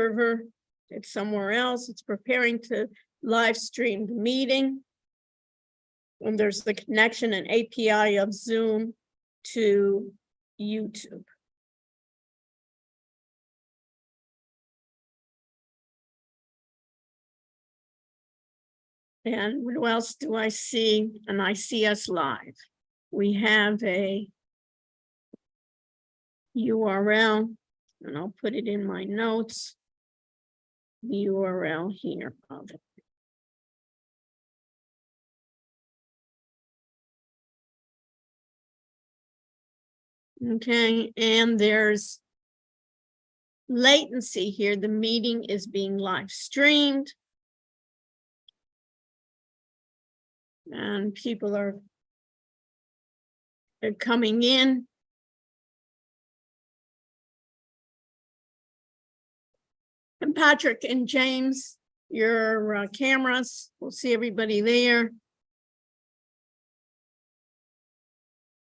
server. It's somewhere else. It's preparing to live stream the meeting. And there's the connection and API of Zoom to YouTube. And what else do I see? And I see us live. We have a URL, and I'll put it in my notes. The URL here of it. Okay, and there's latency here. The meeting is being live streamed. And people are coming in. And Patrick and James, your cameras, we'll see everybody there.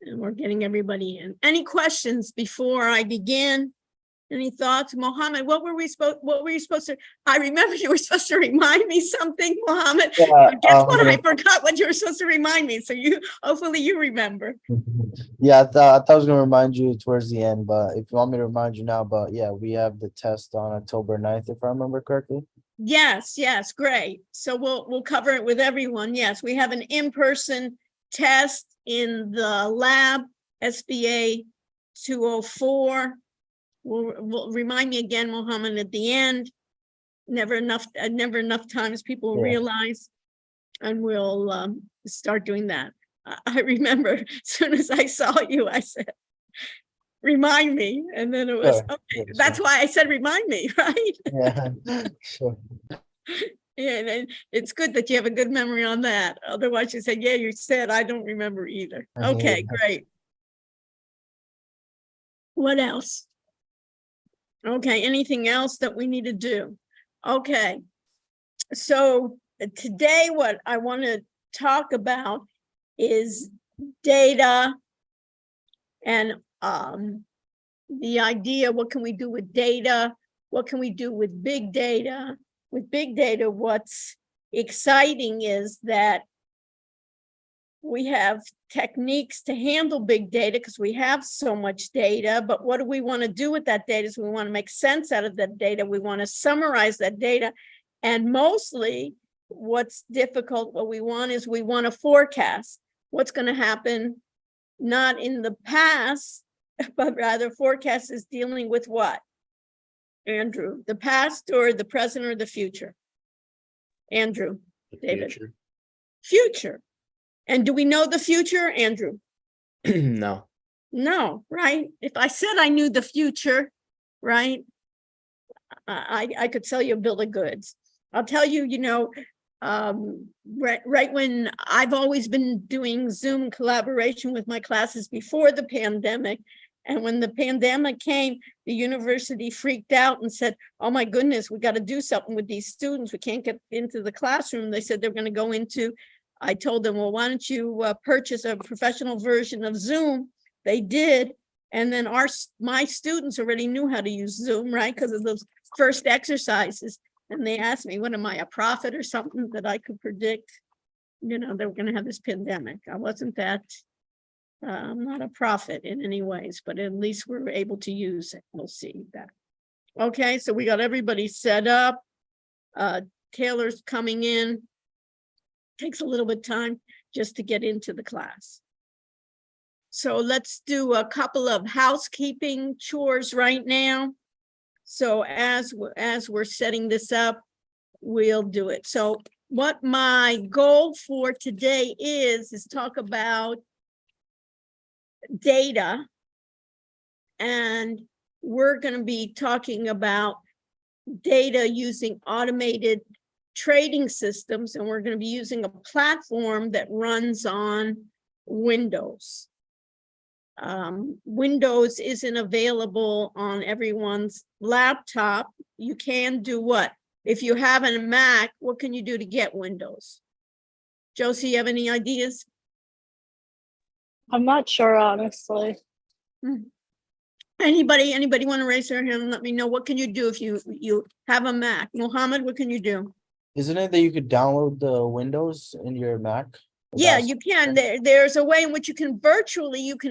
And we're getting everybody in. Any questions before I begin? Any thoughts? Mohammed, what were you supposed to, I remember you were supposed to remind me something, Mohammed. But guess what? I forgot what you were supposed to remind me. So hopefully you remember. Yeah, I thought I was going to remind you towards the end, but if you want me to remind you now, but yeah, we have the test on October 9th, if I remember correctly. Yes, great. So we'll cover it with everyone. Yes, we have an in-person test in the lab, SBA 204. Will remind me again, Mohammed, at the end. Never enough times people realize, and we'll start doing that. I remember as soon as I saw you, I said, remind me. And then it was, okay, that's why I said, remind me, right? Yeah, sure. Yeah, and it's good that you have a good memory on that. Otherwise you say, yeah, you said, I don't remember either. Okay, great. What else? Okay, anything else that we need to do? Okay, so today what I want to talk about is data and the idea, what can we do with data? What can we do with big data? With big data, what's exciting is that we have techniques to handle big data because we have so much data, but what do we want to do with that data? Is we want to make sense out of that data. We want to summarize that data. And mostly what's difficult, what we want is we want to forecast what's going to happen, not in the past, but rather forecast is dealing with what? Andrew, the past or the present or the future? Andrew, David. Future. And do we know the future, Andrew? No. No, right? If I said I knew the future, right, I could sell you a bill of goods. I'll tell you, right when I've always been doing Zoom collaboration with my classes before the pandemic. And when the pandemic came, the university freaked out and said, oh my goodness, we got to do something with these students. We can't get into the classroom. They said they're going to go into, I told them, well, why don't you purchase a professional version of Zoom? They did. And then my students already knew how to use Zoom, right? Because of those first exercises. And they asked me, what am I, a prophet or something that I could predict? They were going to have this pandemic. I wasn't that. I'm not a prophet in any ways, but at least we're able to use it. We'll see that. Okay, so we got everybody set up. Taylor's coming in. Takes a little bit of time just to get into the class. So let's do a couple of housekeeping chores right now. So as we're setting this up, we'll do it. So what my goal for today is talk about data, and we're going to be talking about data using automated trading systems, and we're going to be using a platform that runs on Windows. Windows isn't available on everyone's laptop. You can do what? If you have a Mac, what can you do to get Windows? Josie, you have any ideas? I'm not sure, honestly. Anybody want to raise their hand and let me know, what can you do if you have a Mac? Mohammed, what can you do? Isn't it that you could download the Windows in your Mac? Yeah, That's- you can. There's a way in which you can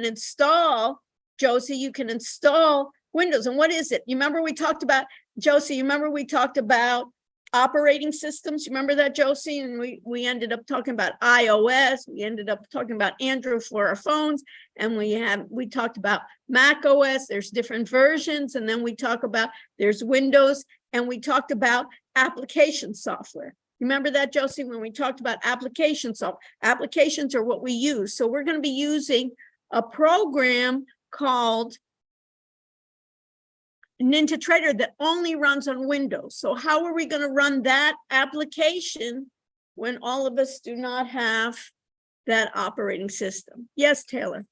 install, Josie, you can install Windows. And what is it? You remember we talked about, Josie, you remember we talked about operating systems? You remember that, Josie? And we ended up talking about iOS. We ended up talking about Android for our phones. And we talked about Mac OS. There's different versions. And then we talk about there's Windows, and we talked about application software. Remember that, Josie, when we talked about application software? Applications are what we use. So we're going to be using a program called NinjaTrader that only runs on Windows. So how are we going to run that application when all of us do not have that operating system? Yes, Taylor.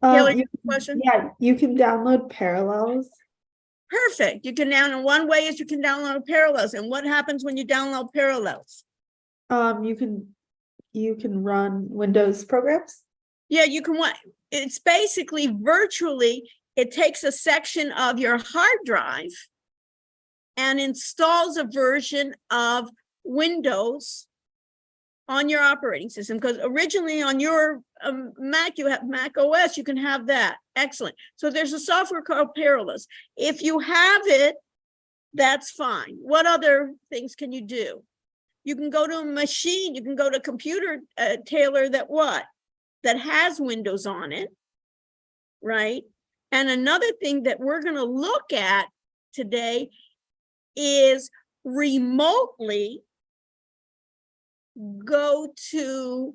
Taylor, you have a question? Yeah, you can download Parallels. Perfect. You can download, one way is you can download Parallels. And what happens when you download Parallels? You can run Windows programs. Yeah, you can. It's basically virtually, it takes a section of your hard drive and installs a version of Windows on your operating system, because originally on your Mac, you have Mac OS, you can have that. Excellent. So there's a software called Parallels. If you have it, that's fine. What other things can you do? You can go to a machine, you can go to a computer, Taylor, that has Windows on it, right? And another thing that we're going to look at today is remotely go through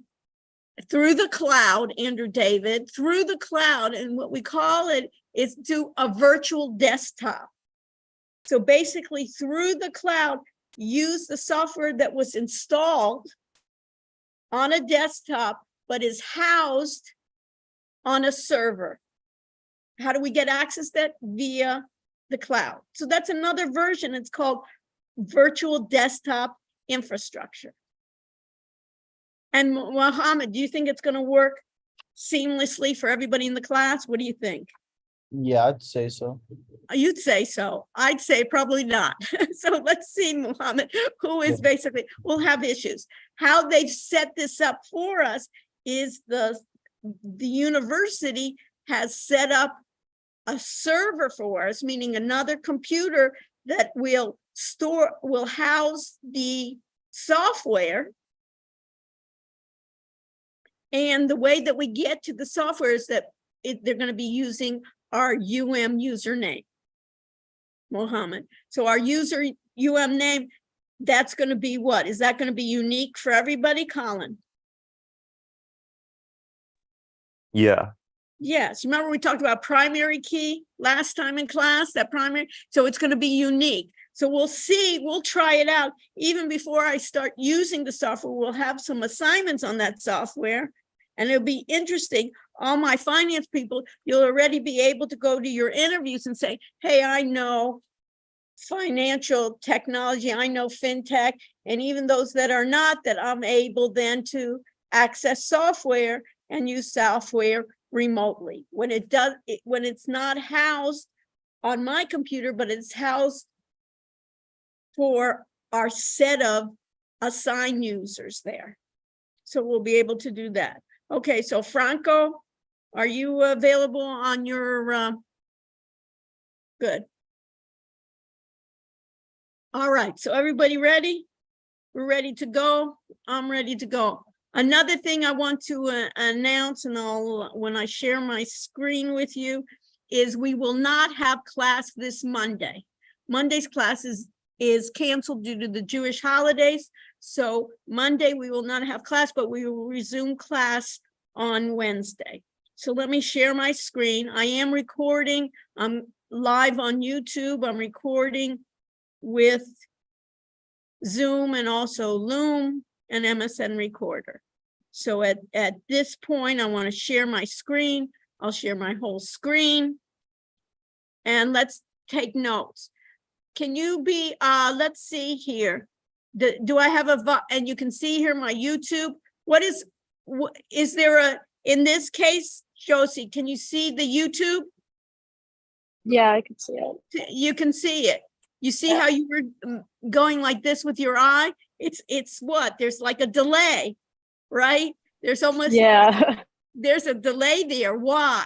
the cloud, Andrew David, through the cloud, and what we call it is do a virtual desktop. So basically through the cloud, use the software that was installed on a desktop, but is housed on a server. How do we get access to that? Via the cloud. So that's another version. It's called virtual desktop infrastructure. And Mohammed, do you think it's going to work seamlessly for everybody in the class? What do you think? Yeah, I'd say so. You'd say so. I'd say probably not. So let's see, Mohammed, who is basically, we'll have issues. How they've set this up for us is the university has set up a server for us, meaning another computer that will house the software. And the way that we get to the software is that they're going to be using our username, Mohammed. So our name, that's going to be what? Is that going to be unique for everybody, Colin? Yeah. Yes. Remember we talked about primary key last time in class, that primary. So it's going to be unique. So we'll see, we'll try it out. Even before I start using the software, we'll have some assignments on that software. And it'll be interesting. All my finance people, you'll already be able to go to your interviews and say, hey, I know financial technology, I know fintech, and even those that are not, that I'm able then to access software and use software remotely. When it's not housed on my computer, but it's housed for our set of assigned users there. So we'll be able to do that. Okay, so Franco, are you available on your, good. All right, so everybody ready? We're ready to go. I'm ready to go. Another thing I want to announce, and when I share my screen with you, is we will not have class this Monday. Monday's class is canceled due to the Jewish holidays. So Monday we will not have class, but we will resume class on Wednesday. So let me share my screen. I am recording. I'm live on YouTube. I'm recording with Zoom and also Loom and MSN Recorder. So at this point, I want to share my screen. I'll share my whole screen. And let's take notes. Can you be, let's see here. Do I have and you can see here my YouTube. Is there in this case, Josie, can you see the YouTube? Yeah, I can see it. You can see it. You see how you were going like this with your eye? It's what? There's like a delay, right? There's almost, Yeah. there's a delay there. Why?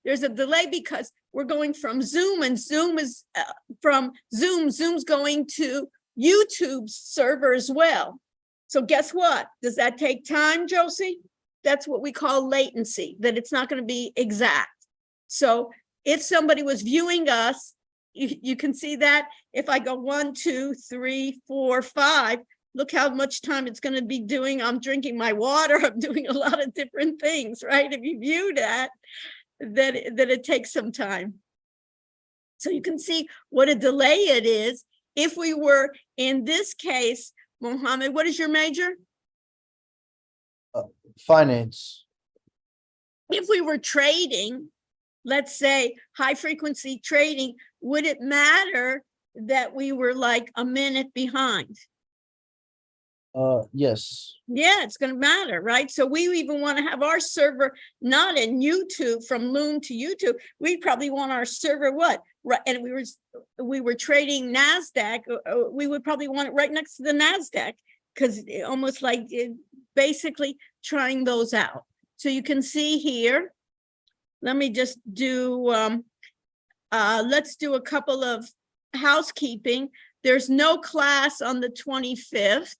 There's a delay because we're going from Zoom, and Zoom is from Zoom. Zoom's going to YouTube's server as well. So guess what? Does that take time, Josie? That's what we call latency, that it's not going to be exact. So if somebody was viewing us, you can see that if I go 1, 2, 3, 4, 5, look how much time it's going to be doing. I'm drinking my water. I'm doing a lot of different things, right? If you view that it takes some time. So you can see what a delay it is. If we were in this case, Mohammed, what is your major? Finance. If we were trading, let's say high frequency trading, would it matter that we were like a minute behind? Yes. Yeah, it's going to matter, right? So we even want to have our server not in YouTube, from Loom to YouTube. We probably want our server what? Right, and we were trading NASDAQ. We would probably want it right next to the NASDAQ, because almost like basically trying those out. So you can see here. Let me just do. Let's do a couple of housekeeping. There's no class on the 25th.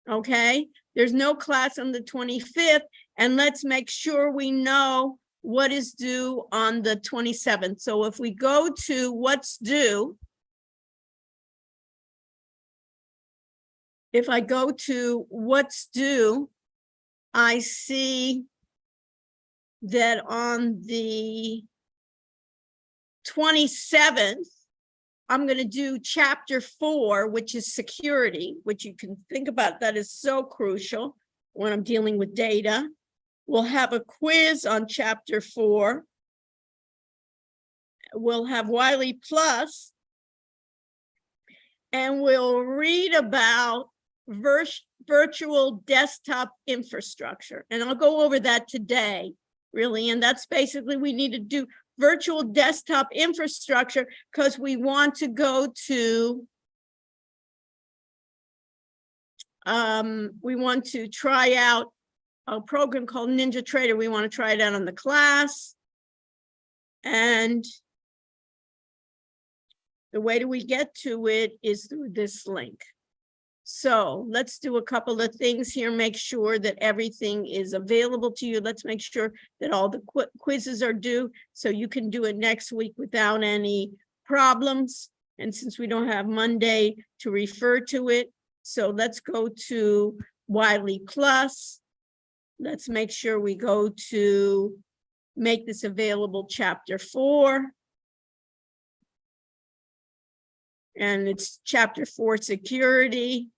Okay, there's no class on the 25th, and let's make sure we know what is due on the 27th. So if we go to what's due, if I go to what's due, I see that on the 27th, I'm going to do chapter 4, which is security, which you can think about. That is so crucial when I'm dealing with data. We'll have a quiz on chapter 4. We'll have Wiley Plus, and we'll read about virtual desktop infrastructure. And I'll go over that today, really. And that's basically, we need to do virtual desktop infrastructure because we want to go to, we want to try out a program called Ninja Trader. We want to try it out on the class. And the way that we get to it is through this link. So let's do a couple of things here. Make sure that everything is available to you. Let's make sure that all the quizzes are due so you can do it next week without any problems. And since we don't have Monday to refer to it, so let's go to Wiley Plus. Let's make sure we go to make this available chapter 4. And it's chapter 4 security,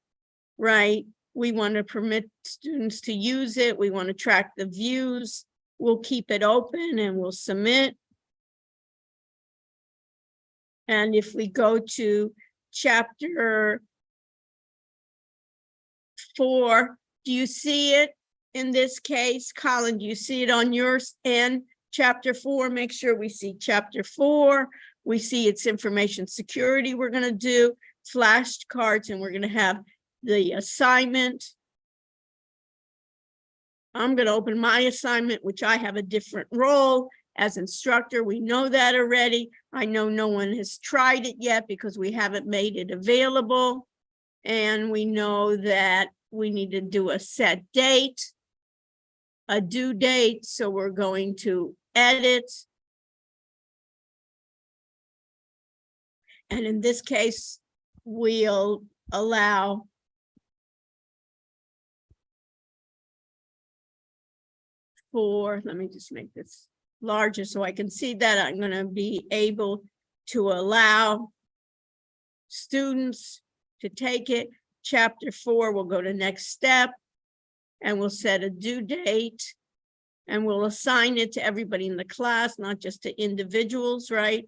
right? We want to permit students to use it. We want to track the views. We'll keep it open and we'll submit. And if we go to chapter 4, do you see it in this case? Colin, do you see it on your end? Chapter 4, make sure we see chapter 4. We see it's information security we're going to do, flashcards, and we're going to have the assignment. I'm going to open my assignment, which I have a different role as instructor. We know that already. I know no one has tried it yet because we haven't made it available. And we know that we need to do a set date, a due date. So we're going to edit. And in this case, we'll allow for, let me just make this larger so I can see that. I'm going to be able to allow students to take it. Chapter 4, we'll go to next step and we'll set a due date and we'll assign it to everybody in the class, not just to individuals, right?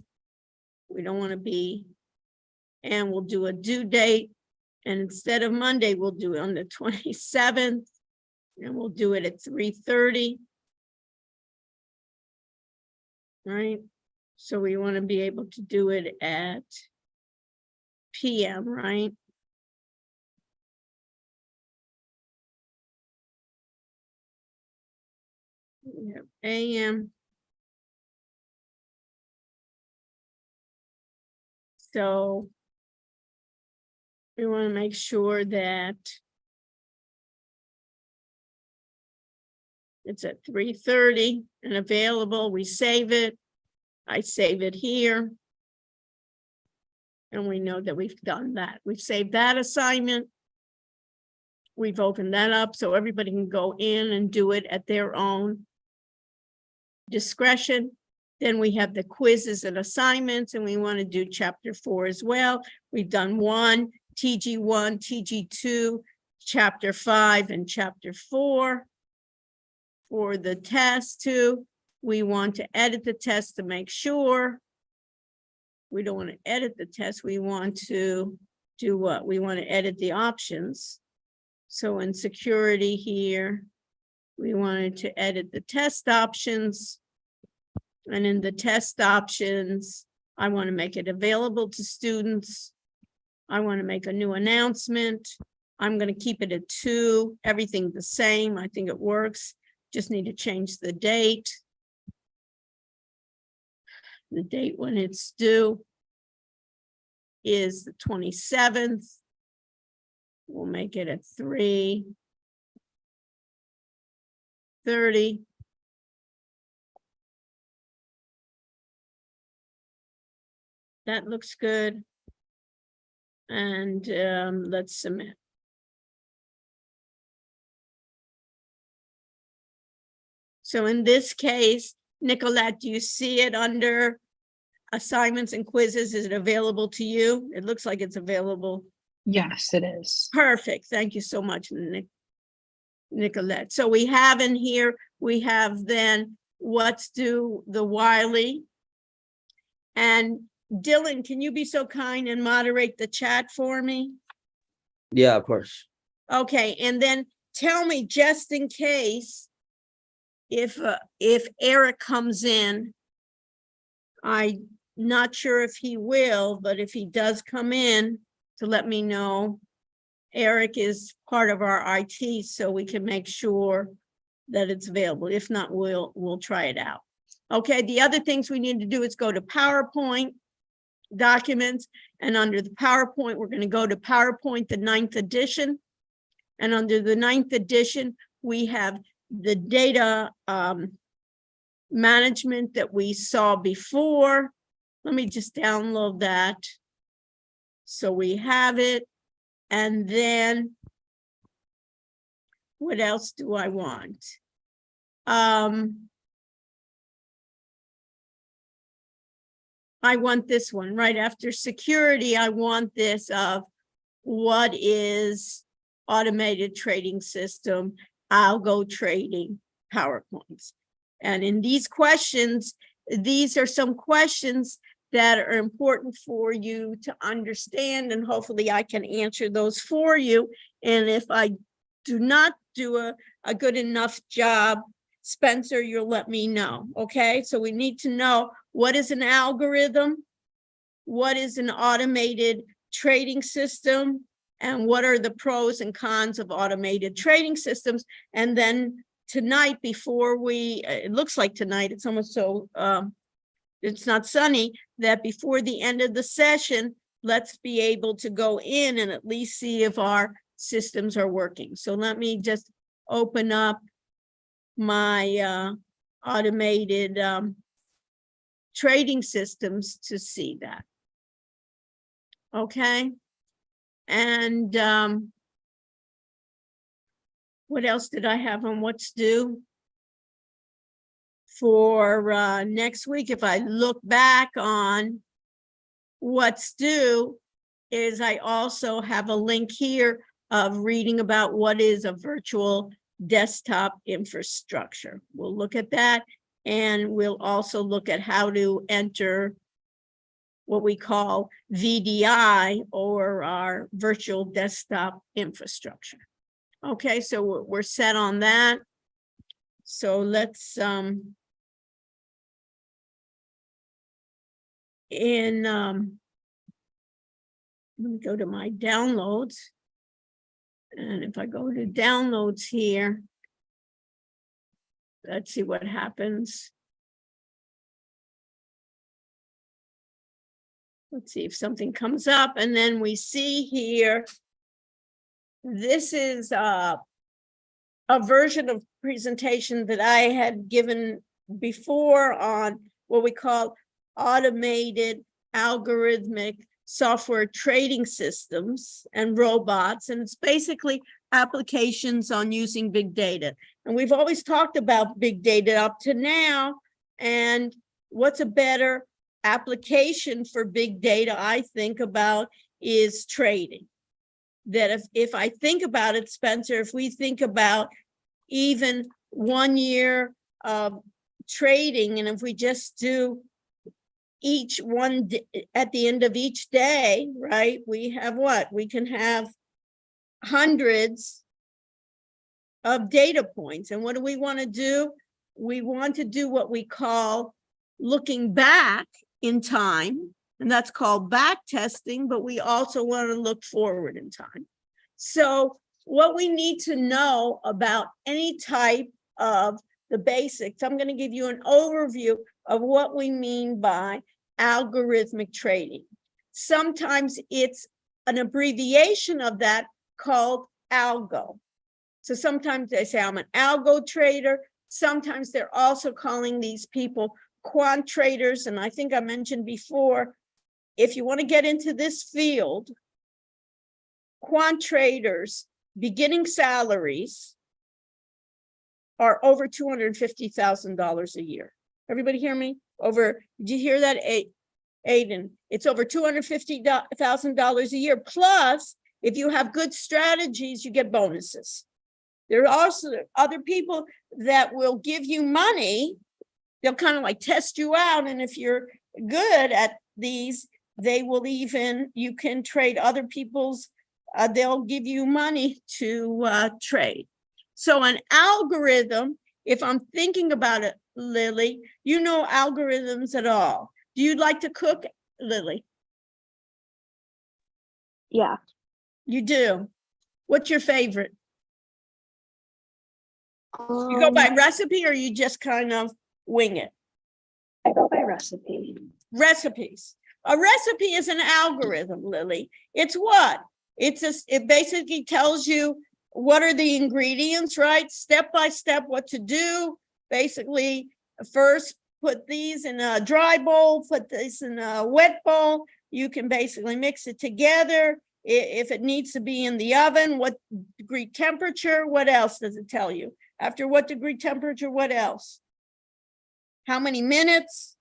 We don't want to be, and we'll do a due date. And instead of Monday, we'll do it on the 27th and we'll do it at 3:30. Right? So we want to be able to do it at PM, right? We have AM. So we want to make sure that it's at 3:30 and available. We save it. I save it here. And we know that we've done that. We've saved that assignment. We've opened that up so everybody can go in and do it at their own discretion. Then we have the quizzes and assignments, and we want to do chapter 4 as well. We've done 1, TG1, TG2, chapter 5, and chapter 4. For the test 2, we want to edit the test to make sure. We don't want to edit the test. We want to do what? We want to edit the options. So in security here, we wanted to edit the test options. And in the test options, I want to make it available to students. I want to make a new announcement. I'm going to keep it at 2, everything the same. I think it works. Just need to change the date. The date when it's due is the 27th. We'll make it at 3:30. That looks good. And let's submit. So in this case, Nicolette, do you see it under assignments and quizzes? Is it available to you? It looks like it's available. Yes, it is. Perfect. Thank you so much, Nicolette. So we have in here, we have then what's due, the Wiley. And Dylan, can you be so kind and moderate the chat for me? Yeah, of Okay, and then tell me, just in case, if Eric comes in, I'm not sure if he will, but if he does come in, to let me know. Eric is part of our IT, so we can make sure that it's available. If not, we'll try it out. Okay, the other things we need to do is go to PowerPoint documents, and under the PowerPoint, we're going to go to PowerPoint, the 9th edition. And under the 9th edition, we have the data management that we saw before. Let me just download that. So we have it. And then what else do I want? I want this one right after security. I want this of what is automated trading system, algo trading, PowerPoints. And in these questions, these are some questions that are important for you to understand, and hopefully I can answer those for you. And if I do not do a good enough job, Spencer, you'll let me know, okay? So we need to know, what is an algorithm? What is an automated trading system? And what are the pros and cons of automated trading systems? And then tonight, before we, it looks like tonight, it's almost so, it's not sunny, that before the end of the session, let's be able to go in and at least see if our systems are working. So let me just open up my automated trading systems to see that. Okay. And what else did I have on what's due? For next week, if I look back on what's due, is I also have a link here of reading about what is a virtual desktop infrastructure. We'll look at that, and we'll also look at how to enter what we call VDI, or our virtual desktop infrastructure. Okay, so we're set on that. So let's let me go to my downloads. And if I go to downloads here, let's see what happens. Let's see if something comes up, and then we see here, this is a version of presentation that I had given before on what we call automated algorithmic software trading systems and robots. And it's basically applications on using big data. And we've always talked about big data up to now. And what's a better application for big data, I think about, is trading. That if I think about it, Spencer, if we think about even 1 year of trading, and if we just do each one at the end of each day, right, we have what? We can have hundreds of data points. And what do we want to do? We want to do what we call looking back in time, and that's called back testing, but we also want to look forward in time. So what we need to know about any type of the basics, I'm going to give you an overview of what we mean by algorithmic trading. Sometimes it's an abbreviation of that called algo. So sometimes they say I'm an algo trader. Sometimes they're also calling these people quant traders. And I think I mentioned before, if you want to get into this field, quant traders, beginning salaries are over $250,000 a year. Everybody hear me? Did you hear that, Aiden? It's over $250,000 a year. Plus, if you have good strategies, you get bonuses. There are also other people that will give you money. They'll kind of like test you out. And if you're good at these, they will even, you can trade other people's, they'll give you money to trade. So an algorithm, if I'm thinking about it, Lily, you know algorithms at all. Do you like to cook, Lily? Yeah. You do. What's your favorite? You go by recipe or you just kind of wing it? I go by recipe. Recipes. A recipe is an algorithm, Lily. It's what? It basically tells you what are the ingredients, right? Step by step, what to do. Basically, first put these in a dry bowl, put this in a wet bowl. You can basically mix it together. If it needs to be in the oven, what degree temperature, what else does it tell you? After what degree temperature, what else? How many minutes,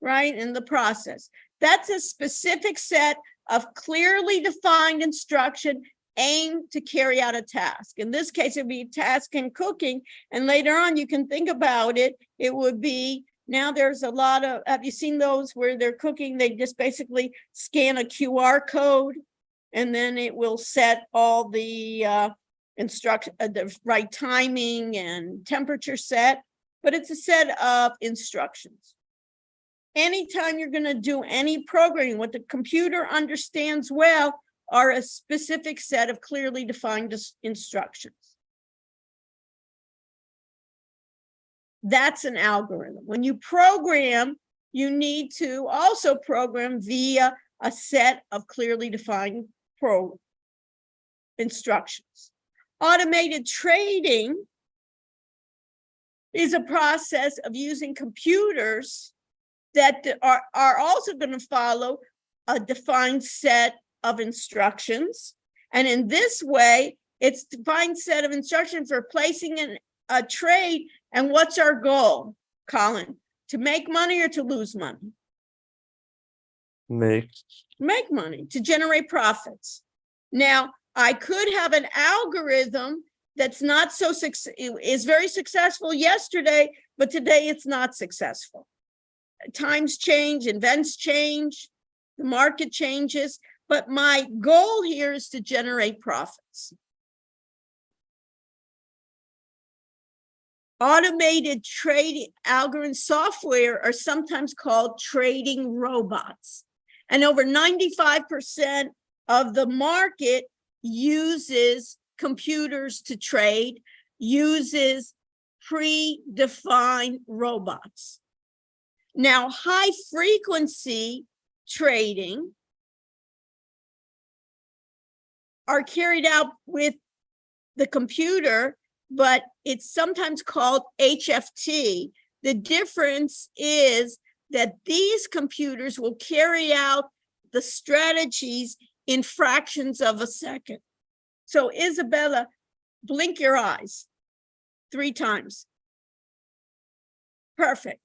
right, in the process? That's a specific set of clearly defined instruction aimed to carry out a task. In this case, it would be a task in cooking. And later on, you can think about it. It would be, now there's a lot of, have you seen those where they're cooking? They just basically scan a QR code and then it will set all the instruction, the right timing and temperature set, but it's a set of instructions. Anytime you're going to do any programming, what the computer understands well are a specific set of clearly defined instructions. That's an algorithm. When you program, you need to also program via a set of clearly defined instructions. Automated trading is a process of using computers that are also going to follow a defined set of instructions. And in this way, it's a defined set of instructions for placing a trade. And what's our goal, Colin? To make money or to lose money? Make Money, to generate profits. Now, I could have an algorithm that's not so is very successful yesterday, but today it's not successful. Times change, events change, the market changes, but my goal here is to generate profits. Automated trading algorithm software are sometimes called trading robots. And over 95% of the market uses computers to trade, uses predefined robots. Now, high frequency trading are carried out with the computer, but it's sometimes called HFT. The difference is that these computers will carry out the strategies in fractions of a second. So Isabella, blink your eyes 3 times. Perfect.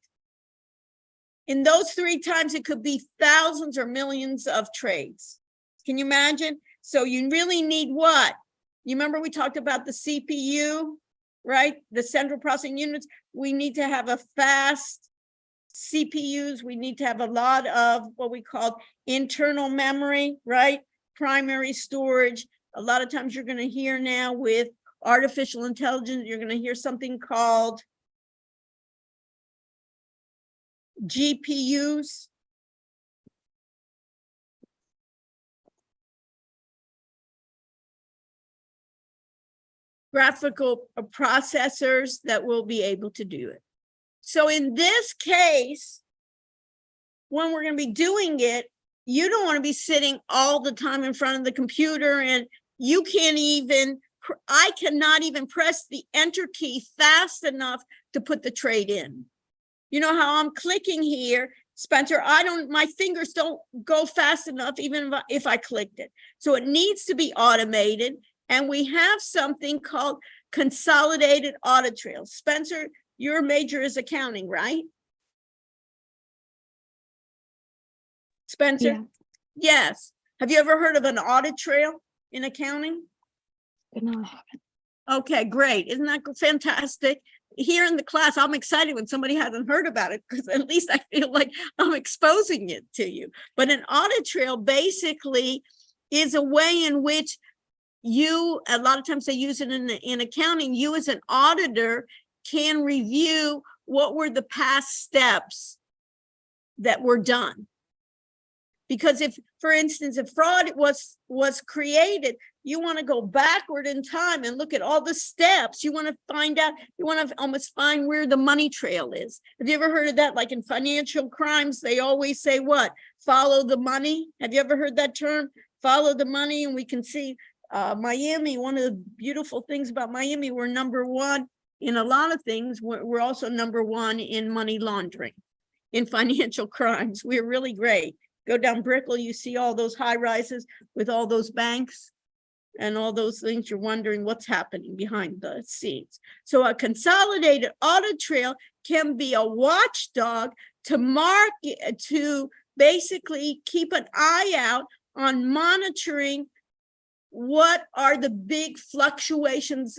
In those 3 times, it could be thousands or millions of trades. Can you imagine? So you really need what? You remember we talked about the CPU, right? The central processing units. We need to have a fast CPUs. We need to have a lot of what we call internal memory, right? Primary storage. A lot of times you're going to hear now with artificial intelligence, you're going to hear something called GPUs. Graphical processors that will be able to do it. So in this case, when we're going to be doing it, you don't want to be sitting all the time in front of the computer, and you can't even, I cannot even press the enter key fast enough to put the trade in. You know how I'm clicking here, Spencer, my fingers don't go fast enough even if I clicked it. So it needs to be automated. And we have something called consolidated audit trails. Spencer, your major is accounting, right? Spencer? Yeah. Yes. Have you ever heard of an audit trail in accounting? No, I haven't. Okay, great. Isn't that fantastic? Here in the class, I'm excited when somebody hasn't heard about it, because at least I feel like I'm exposing it to you. But an audit trail basically is a way in which you, a lot of times they use it in accounting, you as an auditor can review what were the past steps that were done. Because if, for instance, if fraud was created, you want to go backward in time and look at all the steps. You want to find out, you want to almost find where the money trail is. Have you ever heard of that? Like in financial crimes, they always say what? Follow the money. Have you ever heard that term? Follow the money. And we can see Miami, one of the beautiful things about Miami, we're #1 in a lot of things. We're also #1 in money laundering, in financial crimes. We're really great. Go down Brickell, you see all those high rises with all those banks and all those things. You're wondering what's happening behind the scenes. So a consolidated audit trail can be a watchdog to basically keep an eye out on monitoring what are the big fluctuations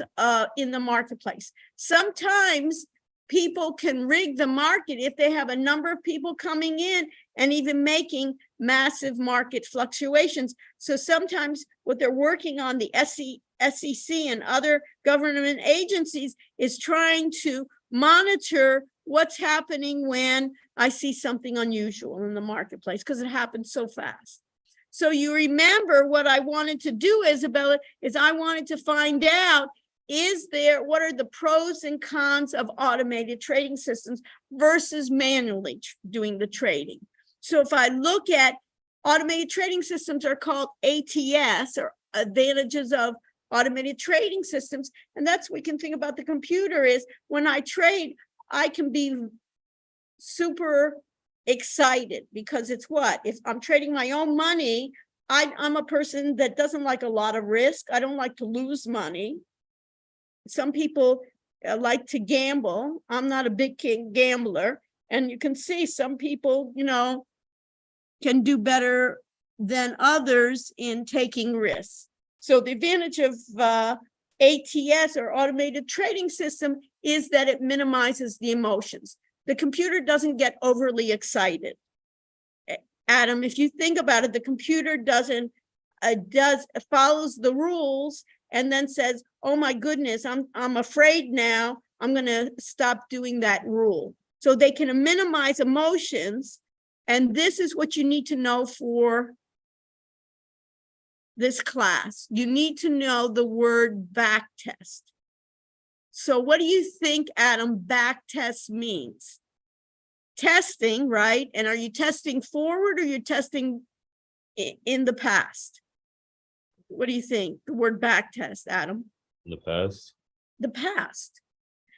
in the marketplace. Sometimes people can rig the market if they have a number of people coming in and even making massive market fluctuations. So sometimes what they're working on, the SEC and other government agencies, is trying to monitor what's happening when I see something unusual in the marketplace, because it happens so fast. So you remember what I wanted to do, Isabella, is I wanted to find out, what are the pros and cons of automated trading systems versus manually doing the trading? So if I look at automated trading systems are called ATS, or advantages of automated trading systems. And that's what we can think about the computer is when I trade, I can be super excited because it's what? If I'm trading my own money, I'm a person that doesn't like a lot of risk. I don't like to lose money. Some people like to gamble. I'm not a big gambler. And you can see some people, can do better than others in taking risks. So the advantage of ATS, or automated trading system, is that it minimizes the emotions. The computer doesn't get overly excited. Adam, if you think about it, the computer follows the rules and then says, oh my goodness, I'm afraid now, I'm going to stop doing that rule. So they can minimize emotions. And this is what you need to know for this class. You need to know the word back test. So what do you think, Adam, back test means? Testing, right? And are you testing forward or you're testing in the past? What do you think? The word back test, Adam? In the past. The past.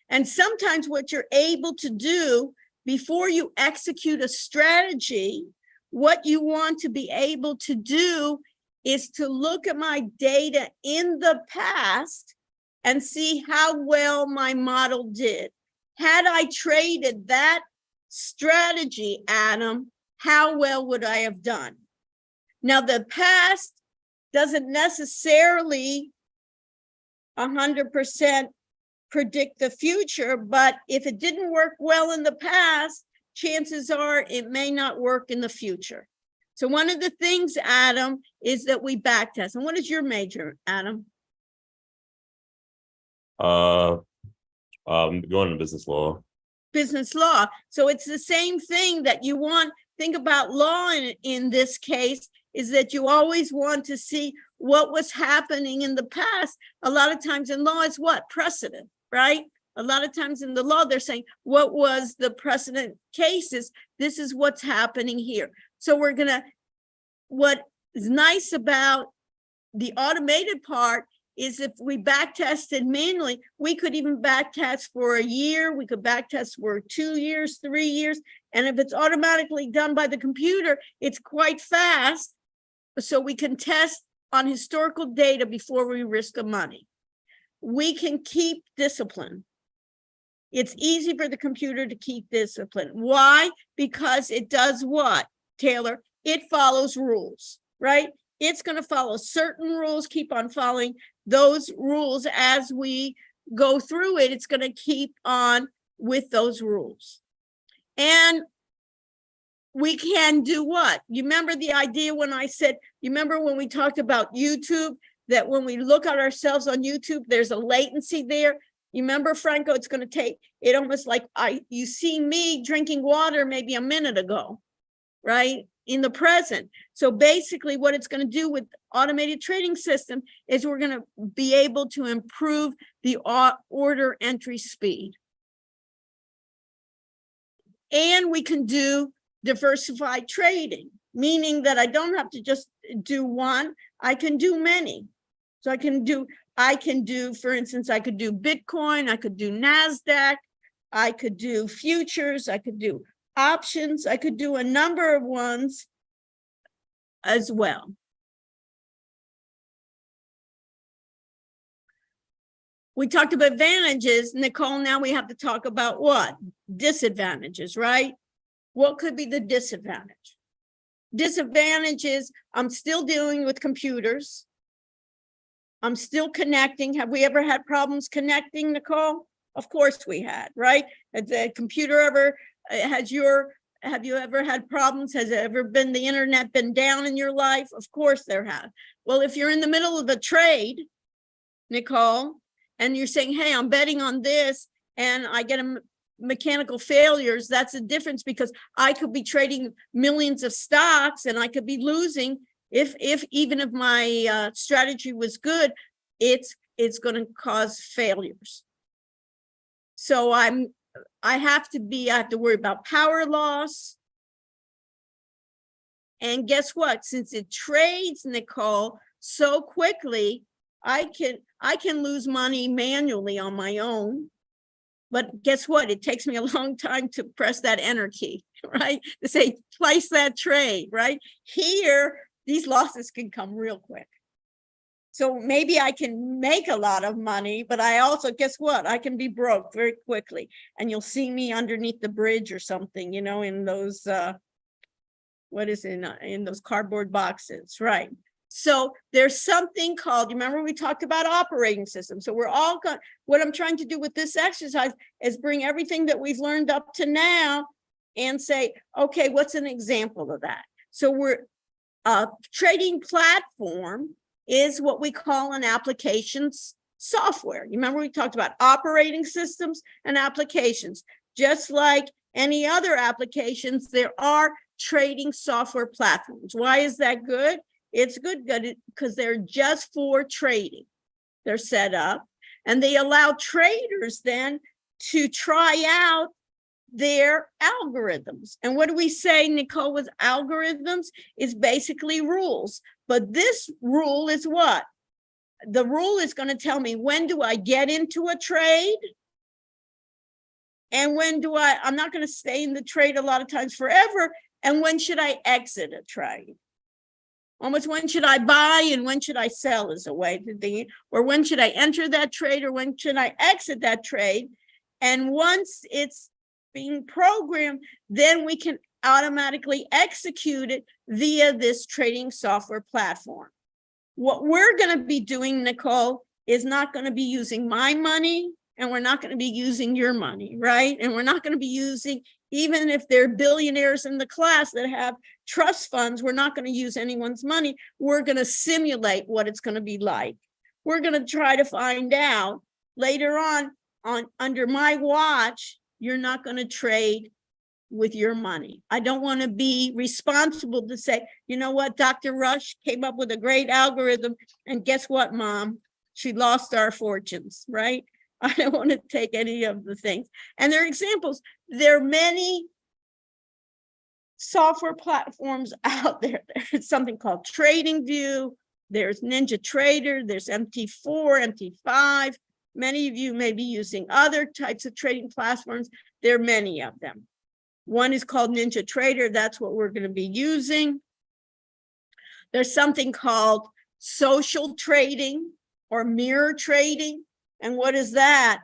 And sometimes what you're able to do before you execute a strategy, what you want to be able to do is to look at my data in the past and see how well my model did. Had I traded that strategy, Adam, how well would I have done? Now, the past doesn't necessarily 100% predict the future, but if it didn't work well in the past, chances are it may not work in the future. So one of the things, Adam, is that we back test. And what is your major, Adam? Going to business law. Business law. So it's the same thing that you want. Think about law in this case, is that you always want to see what was happening in the past. A lot of times in law, it's what? Precedent, right? A lot of times in the law, they're saying, what was the precedent cases? This is what's happening here. So we're gonna, what is nice about the automated part is if we back tested manually, we could even back test for a year, we could back test for 2 years, 3 years. And if it's automatically done by the computer, it's quite fast. So we can test on historical data before we risk the money. We can keep discipline. It's easy for the computer to keep discipline. Why? Because it does what, Taylor? It follows rules, right? It's going to follow certain rules, keep on following those rules as we go through it. It's going to keep on with those rules. And we can do what? You remember the idea when I said, you remember when we talked about YouTube, that when we look at ourselves on YouTube, there's a latency there. You remember, Franco, it's going to take it almost like you see me drinking water maybe a minute ago, right? In the present. So basically what it's going to do with automated trading system is we're going to be able to improve the order entry speed. And we can do diversified trading, meaning that I don't have to just do one, I can do many. So I can do, for instance, I could do Bitcoin, I could do NASDAQ, I could do futures, I could do options, I could do a number of ones as well. We talked about advantages, Nicole, now we have to talk about what? Disadvantages, right? What could be the disadvantage? Disadvantages, I'm still dealing with computers. I'm still connecting. Have we ever had problems connecting, Nicole? Of course we had, right? Has the computer ever, have you ever had problems? Has it ever been, the internet been down in your life? Of course there have. Well, if you're in the middle of a trade, Nicole, and you're saying, hey, I'm betting on this, and I get a mechanical failures, that's a difference, because I could be trading millions of stocks and I could be losing. Even if my strategy was good, it's going to cause failures. So I have to worry about power loss. And guess what? Since it trades, Nicole, so quickly, I can lose money manually on my own. But guess what? It takes me a long time to press that enter key, right? To say, place that trade, right? Here, these losses can come real quick. So maybe I can make a lot of money, but I also, guess what? I can be broke very quickly. And you'll see me underneath the bridge or something, you know, in those, what is it, in those cardboard boxes, right? So there's something called, you remember we talked about operating systems. So we're all going, what I'm trying to do with this exercise is bring everything that we've learned up to now and say, okay, what's an example of that? So a trading platform is what we call an applications software. You remember we talked about operating systems and applications. Just like any other applications, there are trading software platforms. Why is that good? It's good because they're just for trading. They're set up and they allow traders then to try out their algorithms. And what do we say, Nicole, with algorithms? Is basically rules. But this rule is what? The rule is going to tell me, when do I get into a trade? And when do I'm not going to stay in the trade a lot of times forever. And when should I exit a trade? Almost when should I buy and when should I sell is a way to think, or when should I enter that trade or when should I exit that trade? And once it's being programmed, then we can automatically execute it via this trading software platform. What we're going to be doing, Nicole, is not going to be using my money and we're not going to be using your money, right? And we're not going to be using, even if they're billionaires in the class that have trust funds, we're not going to use anyone's money. We're going to simulate what it's going to be like. We're going to try to find out later on under my watch, you're not going to trade with your money. I don't want to be responsible to say, you know what, Dr. Rush came up with a great algorithm and guess what, Mom? She lost our fortunes, right? I don't want to take any of the things. And there are examples. There are many software platforms out there. There's something called TradingView. There's NinjaTrader. There's MT4, MT5. Many of you may be using other types of trading platforms. There are many of them. One is called NinjaTrader. That's what we're going to be using. There's something called social trading or mirror trading. And what is that?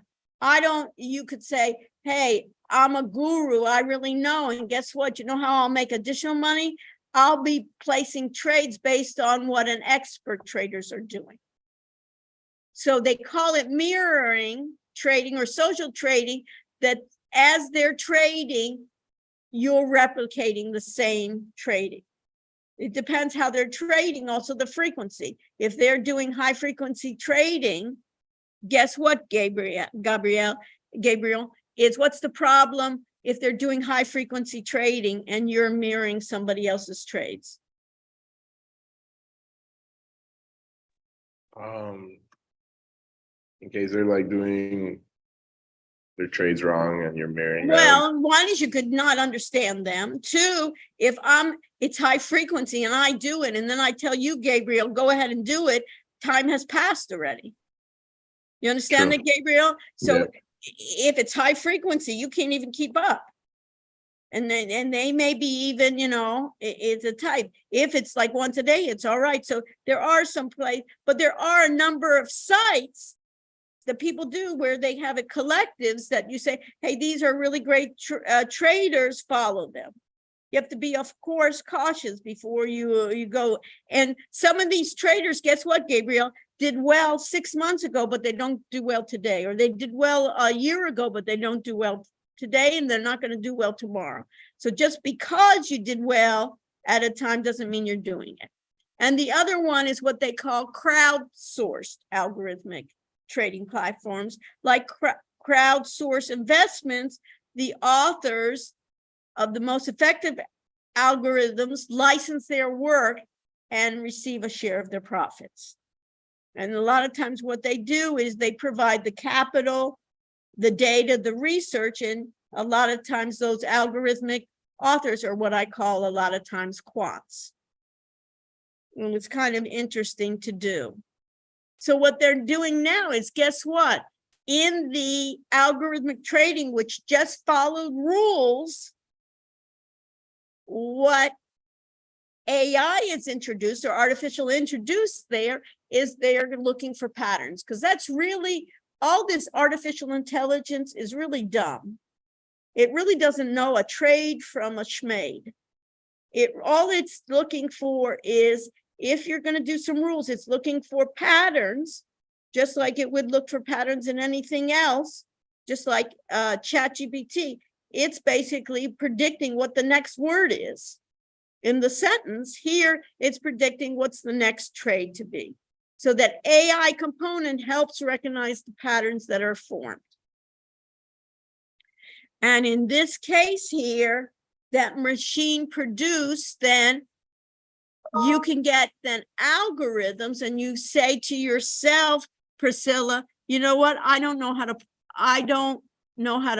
You could say, hey, I'm a guru, I really know. And guess what? You know how I'll make additional money? I'll be placing trades based on what an expert traders are doing. So they call it mirroring trading or social trading, that as they're trading, you're replicating the same trading. It depends how they're trading, also the frequency. If they're doing high frequency trading, guess what, Gabriel, is what's the problem if they're doing high frequency trading and you're mirroring somebody else's trades? In case they're like doing their trades wrong and you're mirroring them. Well, one is you could not understand them. Two, if it's high frequency and I do it, and then I tell you, Gabriel, go ahead and do it, time has passed already. You understand True. that, Gabriel? So Yeah. if it's high frequency, you can't even keep up. And they may be even, it's a type. If it's like once a day, it's all right. So there are some places, but there are a number of sites that people do where they have it collectives that you say, hey, these are really great traders, follow them. You have to be, of course, cautious before you go. And some of these traders, guess what, Gabriel, did well 6 months ago, but they don't do well today. Or they did well a year ago, but they don't do well today, and they're not going to do well tomorrow. So just because you did well at a time doesn't mean you're doing it. And the other one is what they call crowdsourced algorithmic trading platforms, like crowdsource investments. The authors of the most effective algorithms license their work and receive a share of their profits. And a lot of times what they do is they provide the capital, the data, the research, and a lot of times those algorithmic authors are what I call a lot of times quants. And it's kind of interesting to do. So what they're doing now is, guess what? In the algorithmic trading, which just followed rules, what AI is introduced or artificial introduced there is they're looking for patterns, because that's really all this artificial intelligence is really dumb. It really doesn't know a trade from a schmade. All it's looking for is, if you're going to do some rules, it's looking for patterns, just like it would look for patterns in anything else, just like ChatGPT. It's basically predicting what the next word is in the sentence. Here, it's predicting what's the next trade to be. so that AI component helps recognize the patterns that are formed. And in this case here, that machine produced, then you can get then algorithms, and you say to yourself, Priscilla, you know what? I don't know how to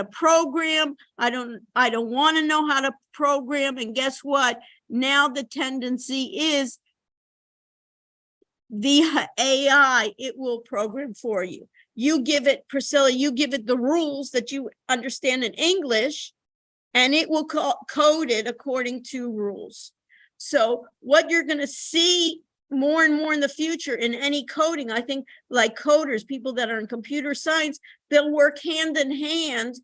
program. I don't want to know how to program. And guess what? Now the tendency is the AI, it will program for you. You give it, Priscilla, you give it the rules that you understand in English, and it will code it according to rules. So what you're going to see more and more in the future in any coding, I think, like coders, people that are in computer science, they'll work hand in hand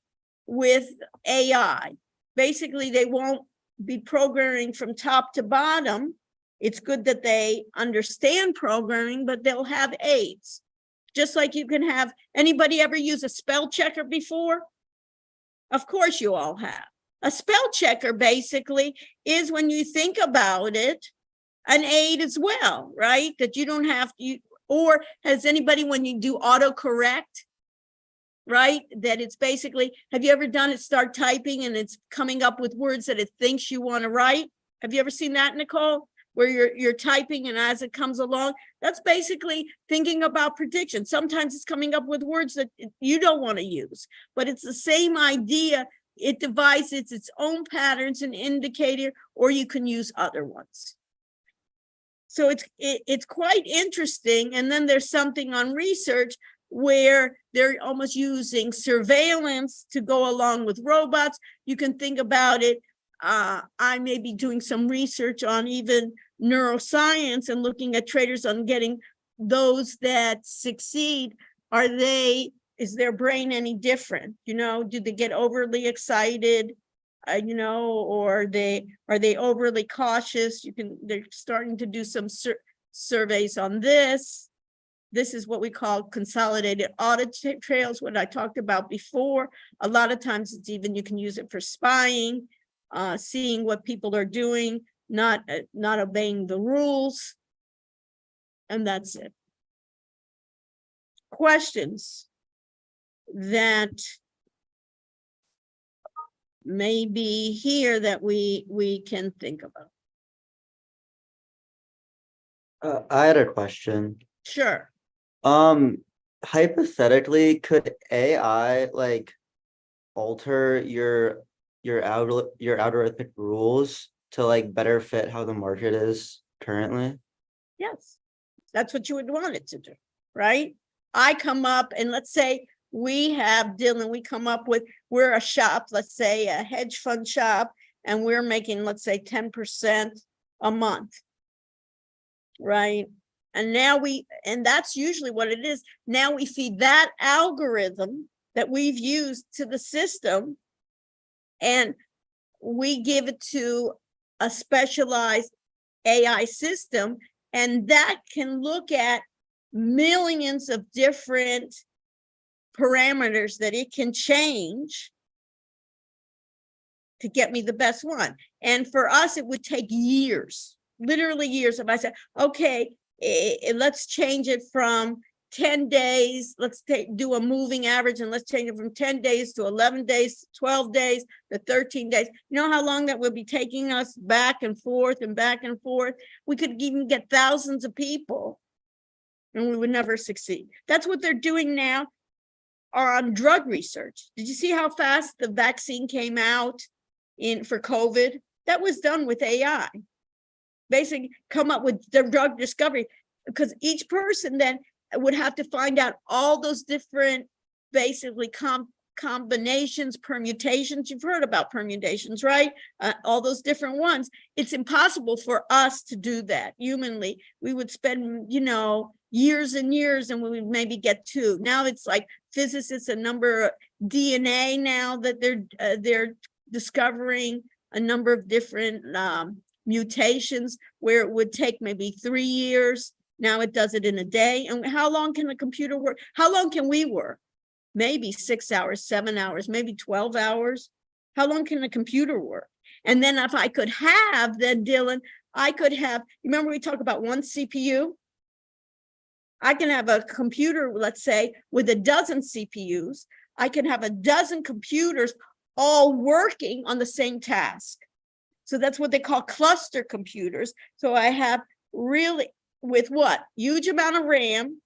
with AI. Basically, they won't be programming from top to bottom. It's good that they understand programming, but they'll have aids. Just like you can have, anybody ever use a spell checker before? Of course you all have. A spell checker basically is, when you think about it, an aid as well, right? That you don't have to, or has anybody, when you do autocorrect, right? That it's basically, have you ever done it, start typing and it's coming up with words that it thinks you want to write? Have you ever seen that, Nicole? Where you're typing and as it comes along, that's basically thinking about prediction. Sometimes it's coming up with words that you don't want to use, but it's the same idea. It devises its own patterns and indicator, or you can use other ones. So it's quite interesting. And then there's something on research where they're almost using surveillance to go along with robots. You can think about it. I may be doing some research on even neuroscience and looking at traders on getting those that succeed. Is their brain any different? You know, do they get overly excited? You know, or are they overly cautious? They're starting to do some surveys on this. This is what we call consolidated audit trails, what I talked about before. A lot of times it's even, you can use it for spying, seeing what people are doing, not obeying the rules. And that's it. Questions that may be here that we can think about? I had a question. Sure. Hypothetically, could AI like alter your algorithmic rules to like better fit how the market is currently? Yes, that's what you would want it to do, right? I come up and let's say we have Dylan, we come up with, we're a shop, let's say a hedge fund shop, and we're making, let's say 10% a month, right? And now and that's usually what it is. Now we feed that algorithm that we've used to the system, and we give it to a specialized AI system, and that can look at millions of different parameters that it can change to get me the best one. And for us, it would take years, literally years. If I said, okay, let's change it from 10 days, let's do a moving average, and let's change it from 10 days to 11 days, to 12 days, to 13 days. You know how long that would be taking us back and forth and back and forth? We could even get thousands of people and we would never succeed. That's what they're doing now on drug research. Did you see how fast the vaccine came out for COVID? That was done with AI. Basically come up with the drug discovery, because each person then would have to find out all those different basically combinations, permutations. You've heard about permutations, right? All those different ones. It's impossible for us to do that humanly. We would spend, years and years, and we would maybe get two. Now it's like physicists, a number of DNA now that they're discovering a number of different mutations where it would take maybe 3 years. Now it does it in a day. And how long can a computer work? How long can we work? Maybe 6 hours, 7 hours, maybe 12 hours. How long can a computer work? And then if I could have, then Dylan, I could have, remember we talked about one CPU? I can have a computer, let's say, with a dozen CPUs. I can have a dozen computers all working on the same task. So that's what they call cluster computers. So I have really, with what? Huge amount of RAM.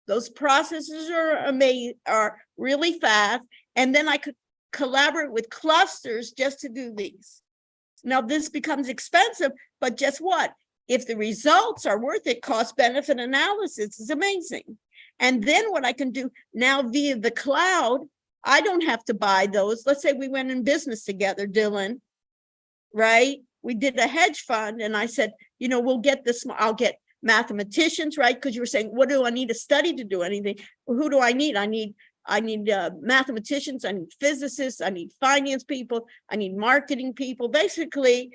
Those processors are really fast. And then I could collaborate with clusters just to do these. Now this becomes expensive, but just what? If the results are worth it, cost benefit analysis is amazing. And then what I can do now via the cloud, I don't have to buy those. Let's say we went in business together, Dylan, right? We did a hedge fund and I said, you know, we'll get this, I'll get mathematicians, right? Because you were saying, what do I need to study to do anything? Well, who do I need? I need mathematicians, I need physicists, I need finance people, I need marketing people, basically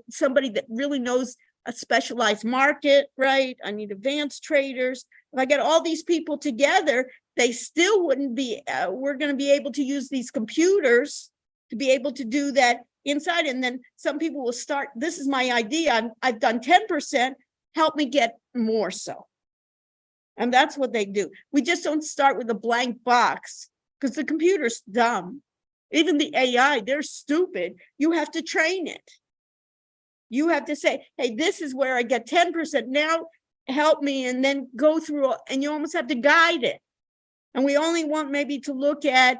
somebody that really knows a specialized market, right? I need advanced traders. If I get all these people together, they still wouldn't be, we're going to be able to use these computers to be able to do that inside. And then some people will start, this is my idea, I've done 10%, help me get more so. And that's what they do. We just don't start with a blank box because the computer's dumb. Even the AI, they're stupid. You have to train it. You have to say, hey, this is where I get 10%. Now help me, and then go through, and you almost have to guide it. And we only want maybe to look at,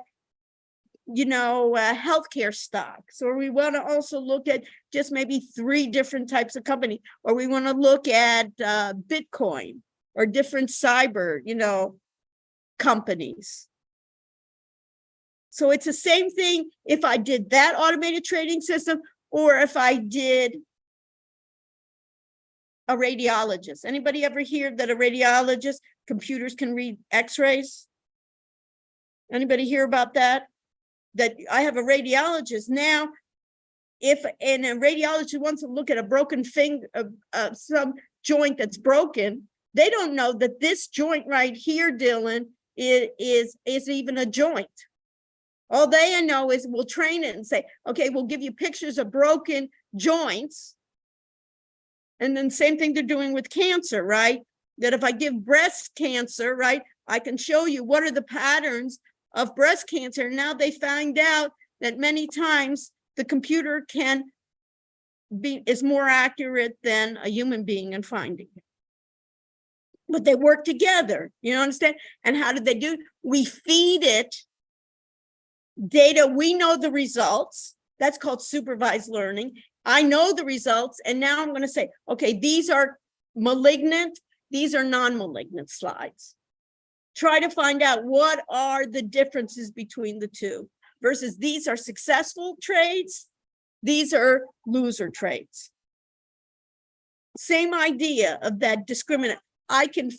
you know, healthcare stocks, or we want to also look at just maybe 3 different types of company, or we want to look at Bitcoin or different cyber, you know, companies. So it's the same thing if I did that automated trading system, or if I did a radiologist. Anybody ever hear that a radiologist, computers can read x-rays? Anybody hear about that? That I have a radiologist now, if and a radiologist wants to look at a broken finger, some joint that's broken, they don't know that this joint right here, Dylan, is even a joint. All they know is we'll train it and say, okay, we'll give you pictures of broken joints. And then same thing they're doing with cancer, right? That if I give breast cancer, right, I can show you what are the patterns of breast cancer. Now they find out that many times the computer is more accurate than a human being in finding it. But they work together, you understand? And how do they do? We feed it data. We know the results. That's called supervised learning. I know the results. And now I'm going to say, okay, these are malignant. These are non-malignant slides. Try to find out what are the differences between the two versus these are successful trades. These are loser trades. Same idea of that discriminant. I can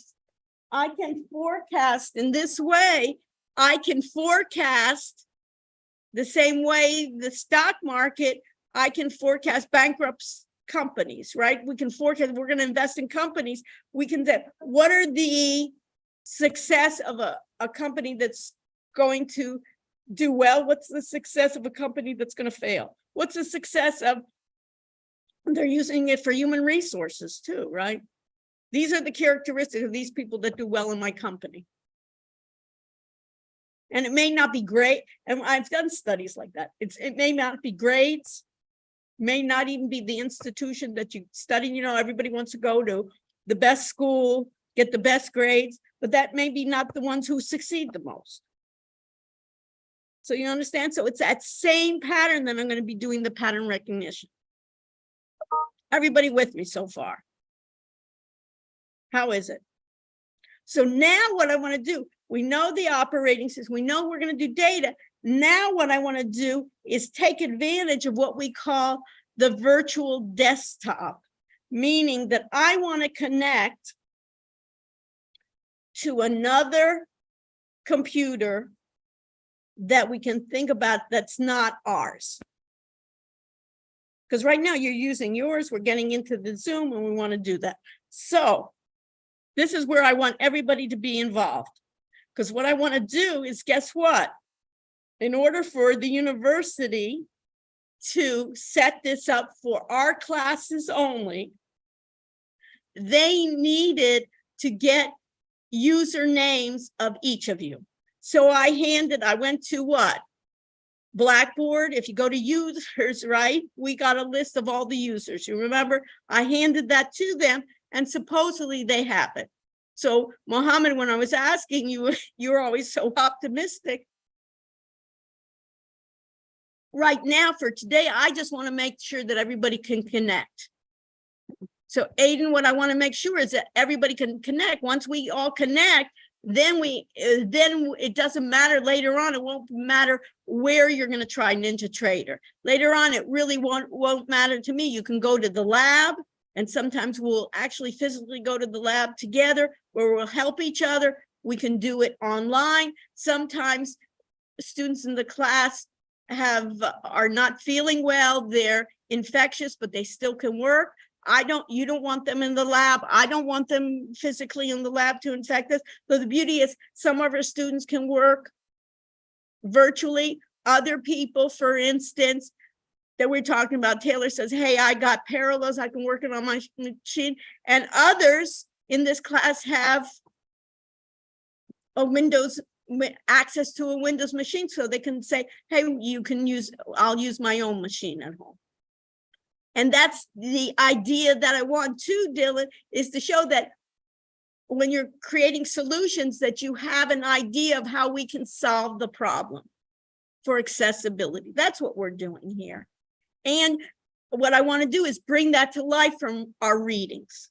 forecast in this way. I can forecast the same way the stock market, I can forecast bankrupt companies, right? We can forecast, we're going to invest in companies. We can say, what are the success of a company that's going to do well? What's the success of a company that's going to fail? What's the success of, they're using it for human resources too, right? These are the characteristics of these people that do well in my company. And it may not be great. And I've done studies like that. It may not be grades, may not even be the institution that you study. You know, everybody wants to go to the best school, get the best grades, but that may be not the ones who succeed the most. So you understand? So it's that same pattern that I'm going to be doing the pattern recognition. Everybody with me so far? How is it? So now what I want to do, we know the operating system, we know we're going to do data. Now what I want to do is take advantage of what we call the virtual desktop, meaning that I want to connect to another computer that we can think about that's not ours. Because right now you're using yours, we're getting into the Zoom and we want to do that. So this is where I want everybody to be involved. Because what I want to do is, guess what? In order for the university to set this up for our classes only, they needed to get usernames of each of you. So I went to what? Blackboard. If you go to users, right? We got a list of all the users. You remember? I handed that to them and supposedly they have it. So Mohammed, when I was asking you, you're always so optimistic. Right now for today, I just want to make sure that everybody can connect. So Aiden, what I want to make sure is that everybody can connect. Once we all connect, then it doesn't matter later on. It won't matter where you're going to try Ninja Trader. Later on, it really won't matter to me. You can go to the lab, and sometimes we'll actually physically go to the lab together where we'll help each other. We can do it online. Sometimes students in the class are not feeling well. They're infectious, but they still can work. You don't want them in the lab. I don't want them physically in the lab to infect us. So the beauty is some of our students can work virtually. Other people, for instance, that we're talking about, Taylor says, hey, I got parallels. I can work it on my machine. And others in this class have access to a Windows machine. So they can say, hey, I'll use my own machine at home. And that's the idea that I want to, Dylan, is to show that when you're creating solutions that you have an idea of how we can solve the problem for accessibility. That's what we're doing here. And what I want to do is bring that to life from our readings.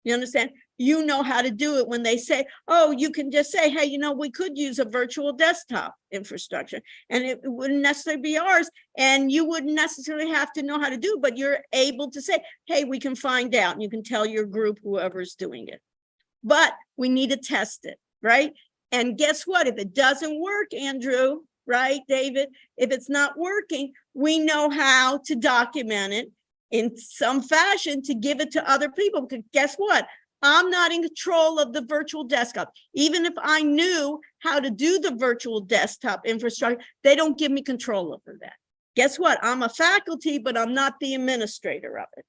You understand? You know how to do it when they say, oh, you can just say, hey, we could use a virtual desktop infrastructure and it wouldn't necessarily be ours and you wouldn't necessarily have to know how to do it, but you're able to say, hey, we can find out. And you can tell your group, whoever's doing it. But we need to test it, right? And guess what? If it doesn't work, Andrew, right, David, if it's not working, we know how to document it in some fashion to give it to other people. Because guess what? I'm not in control of the virtual desktop. Even if I knew how to do the virtual desktop infrastructure, they don't give me control over that. Guess what? I'm a faculty, but I'm not the administrator of it.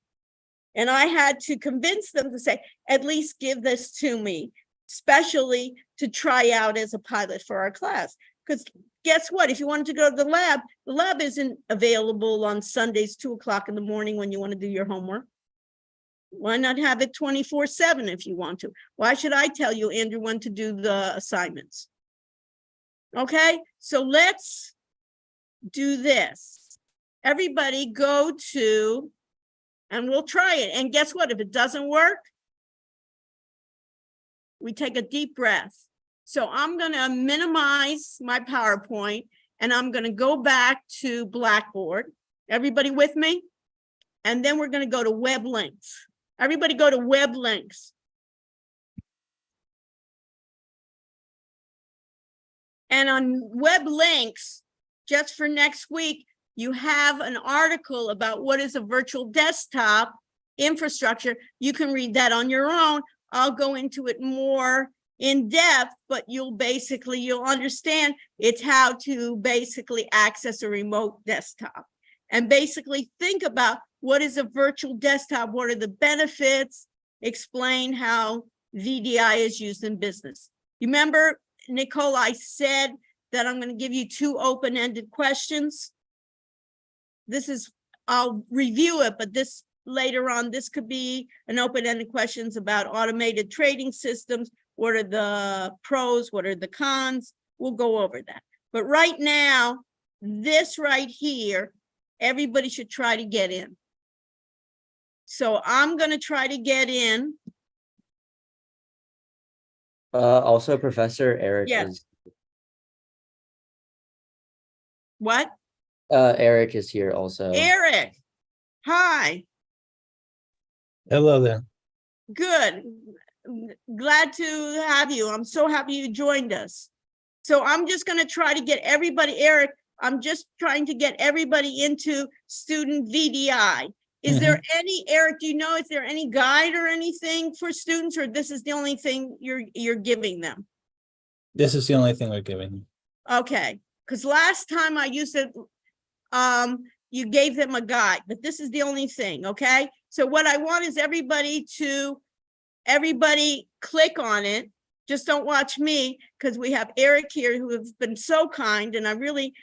And I had to convince them to say, at least give this to me, especially to try out as a pilot for our class. Because guess what? If you wanted to go to the lab isn't available on Sundays, 2:00 in the morning when you want to do your homework. Why not have it 24/7 if you want to? Why should I tell you, Andrew, when to do the assignments? Okay, so let's do this. Everybody go to, and we'll try it. And guess what? If it doesn't work, we take a deep breath. So I'm going to minimize my PowerPoint and I'm going to go back to Blackboard. Everybody with me? And then we're going to go to web links. Everybody go to web links. And on web links, just for next week, you have an article about what is a virtual desktop infrastructure. You can read that on your own. I'll go into it more in depth, but you'll understand it's how to basically access a remote desktop. And basically think about what is a virtual desktop, what are the benefits, explain how VDI is used in business. You remember, Nicole, I said that I'm going to give you 2 open-ended questions. I'll review it, but later on, this could be an open-ended questions about automated trading systems. What are the pros? What are the cons? We'll go over that. But right now, this right here, everybody should try to get in. So I'm going to try to get in. Also, Professor Eric Yes. is What? Eric is here also. Eric. Hi. Hello there. Good. Glad to have you. I'm so happy you joined us. So I'm just going to try to get everybody, Eric, I'm just trying to get everybody into student VDI. Is there any, Eric, do you know, is there any guide or anything for students, or this is the only thing you're giving them? This is the only thing we're giving you. Okay, because last time I used it, you gave them a guide, but this is the only thing, okay? So what I want is everybody click on it. Just don't watch me, because we have Eric here who has been so kind, and I really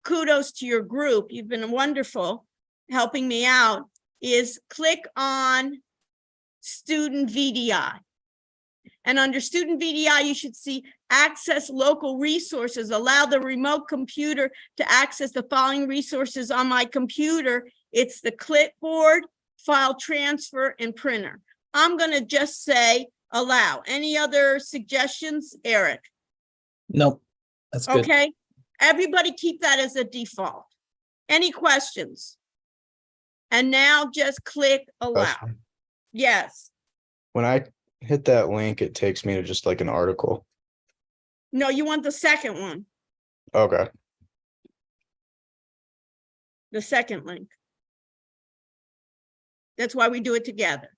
kudos to your group. You've been wonderful helping me out. Is click on student VDI. And under student VDI, you should see access local resources, allow the remote computer to access the following resources on my computer. It's the clipboard, file transfer, and printer. I'm going to just say allow. Any other suggestions, Eric? Nope, that's good. Okay, everybody keep that as a default. Any questions? And now just click allow. Question. Yes. When I hit that link, it takes me to just like an article. No, you want the second one, Okay. the second link. That's why we do it together.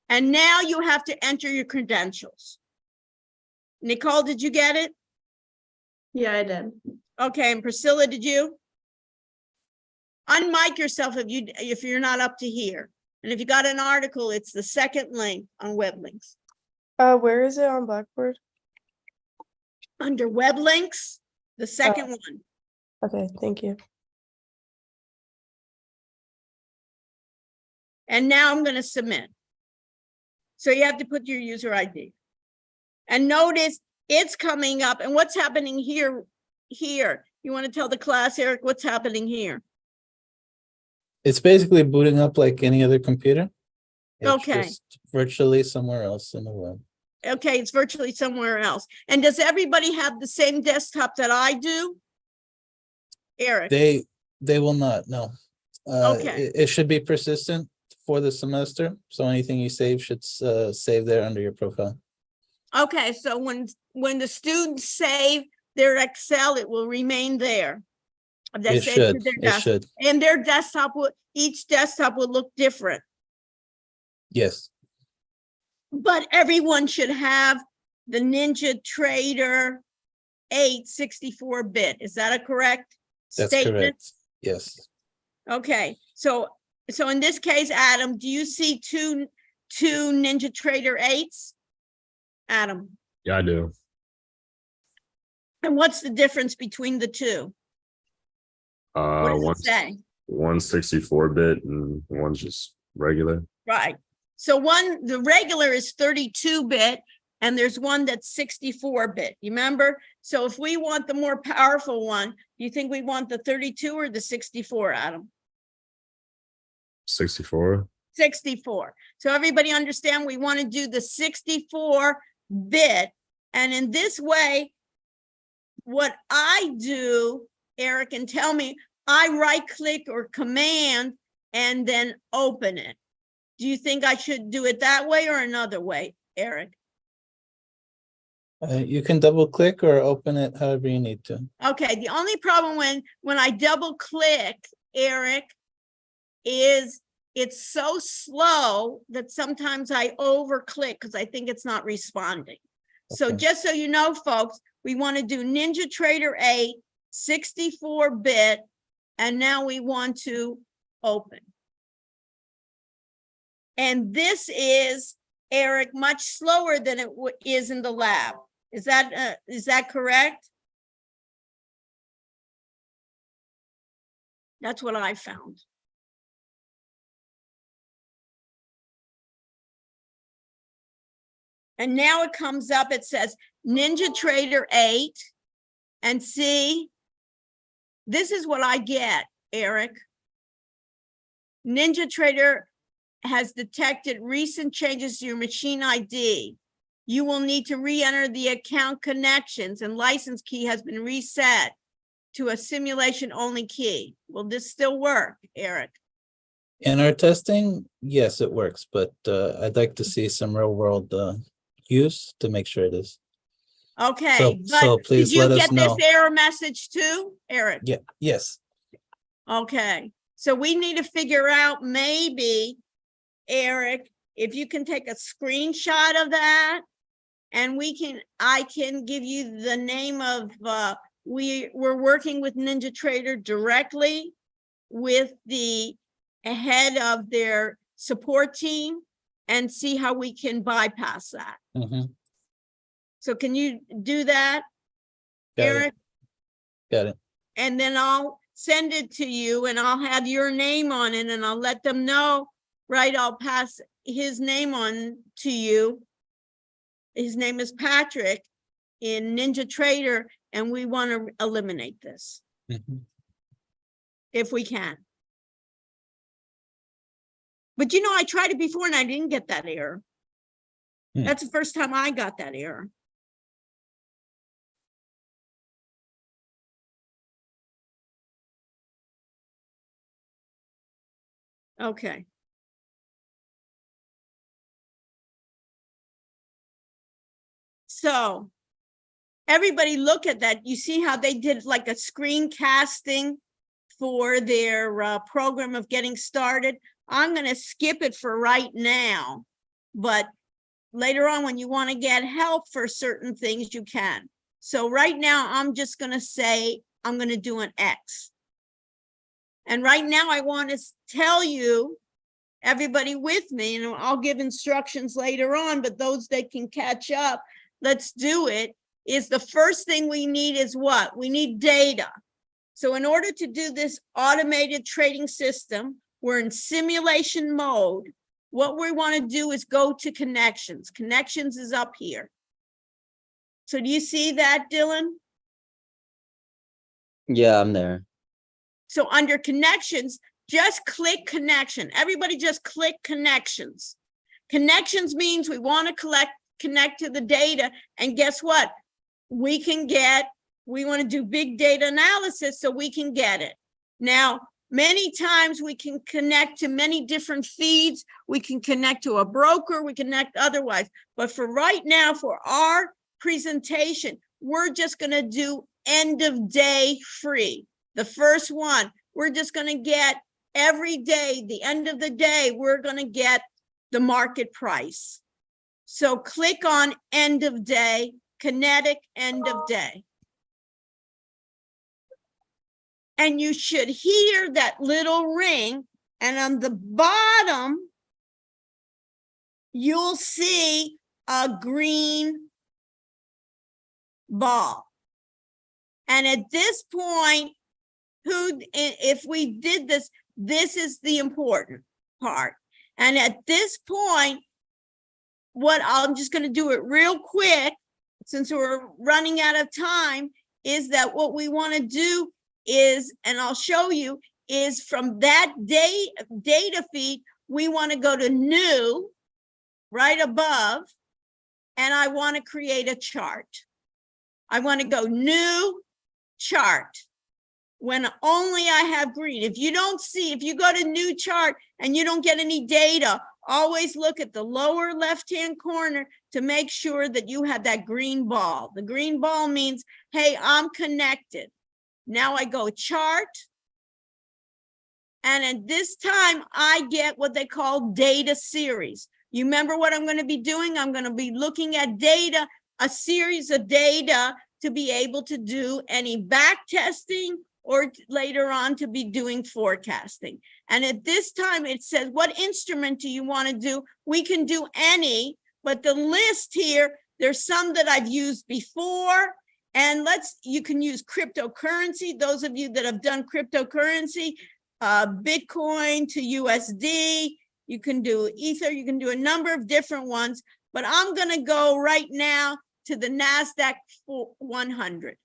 And now you have to enter your credentials. Nicole, did you get it? Yeah, I did. Okay, and Priscilla, did you? Unmic yourself if you're not up to here. And if you got an article, it's the second link on web links. Where is it on Blackboard? Under web links, the second one. Okay, thank you. And now I'm going to submit. So you have to put your user ID. And notice it's coming up. And what's happening here? You want to tell the class, Eric, what's happening here? It's basically booting up like any other computer. It's Okay. just virtually somewhere else in the world. Okay, it's virtually somewhere else. And does everybody have the same desktop that I do? Eric? They will not, no. Okay. It should be persistent for the semester. So anything you save should save there under your profile. Okay, so when the students save their Excel, it will remain there. They It save to should, their it desktop. should, And their desktop each desktop will look different, yes. but everyone should have the NinjaTrader 8 64-bit. Is that a correct That's statement? correct, yes. Okay, so in this case, Adam, do you see two NinjaTrader 8s? Adam, Yeah, I do. and what's the difference between the two? What does it One's say? 164-bit and one's just regular. Right. So the regular is 32-bit and there's one that's 64-bit. You remember? So if we want the more powerful one, do you think we want the 32 or the 64, Adam? 64. 64. So everybody understand we want to do the 64-bit. And in this way, what I do, Eric, and tell me, I right click or command and then open it. Do you think I should do it that way or another way, Eric? You can double click or open it however you need to. Okay, the only problem when I double click, Eric, is it's so slow that sometimes I over click because I think it's not responding. So Okay. just so you know, folks, we want to do NinjaTrader 8 64-bit, and now we want to open. And this is, Eric, much slower than it is in the lab. Is that correct? That's what I found. And now it comes up, it says NinjaTrader 8. And see, this is what I get, Eric. NinjaTrader has detected recent changes to your machine ID. You will need to re-enter the account connections and license key has been reset to a simulation only key. Will this still work, Eric? In our testing, yes, it works, but I'd like to see some real world use to make sure it is. Okay, So but please did you let us get this know. error message too, Eric? Yeah, yes. Okay, so we need to figure out maybe, Eric, if you can take a screenshot of that and I can give you the name of, we're working with NinjaTrader directly with the head of their support team and see how we can bypass that. Mhm. So can you do that, Got it. Eric? Got it. And then I'll send it to you and I'll have your name on it and I'll let them know, right? I'll pass his name on to you. His name is Patrick in Ninja Trader, and we want to eliminate this Mhm. if we can. But you know, I tried it before and I didn't get that error. Hmm. That's the first time I got that error. Okay. So everybody look at that. You see how they did like a screencasting for their program of getting started. I'm going to skip it for right now, but later on when you want to get help for certain things, you can. So right now, I'm just going to say, I'm going to do an X. And right now I want to tell you, everybody with me, and I'll give instructions later on, but those that can catch up, let's do it, is the first thing we need is what? We need data. So in order to do this automated trading system, we're in simulation mode. What we want to do is go to connections. Connections is up here. So do you see that, Dylan? Yeah, I'm there. So under connections, just click connection. Everybody just click connections. Connections means we want to connect to the data. And guess what? We want to do big data analysis so we can get it. Now, many times we can connect to many different feeds. We can connect to a broker, we connect otherwise. But for right now, for our presentation, we're just going to do end of day free. The first one, we're just going to get every day, the end of the day, we're going to get the market price. So click on end of day, kinetic end of day. And you should hear that little ring. And on the bottom, you'll see a green ball. And at this point, if we did this, this is the important part. And at this point, I'm just going to do it real quick, since we're running out of time, is that what we want to do is, and I'll show you, is from that data feed, we want to go to new, right above, and I want to create a chart. I want to go new chart when only I have green. If you go to new chart and you don't get any data, always look at the lower left-hand corner to make sure that you have that green ball. The green ball means, hey, I'm connected. Now I go chart. And at this time, I get what they call data series. You remember what I'm going to be doing? I'm going to be looking at data, a series of data, to be able to do any back testing or later on to be doing forecasting. And at this time, it says, what instrument do you want to do? We can do any, but the list here, there's some that I've used before. And you can use cryptocurrency. Those of you that have done cryptocurrency, Bitcoin to USD, you can do Ether, you can do a number of different ones, but I'm going to go right now to the NASDAQ 100.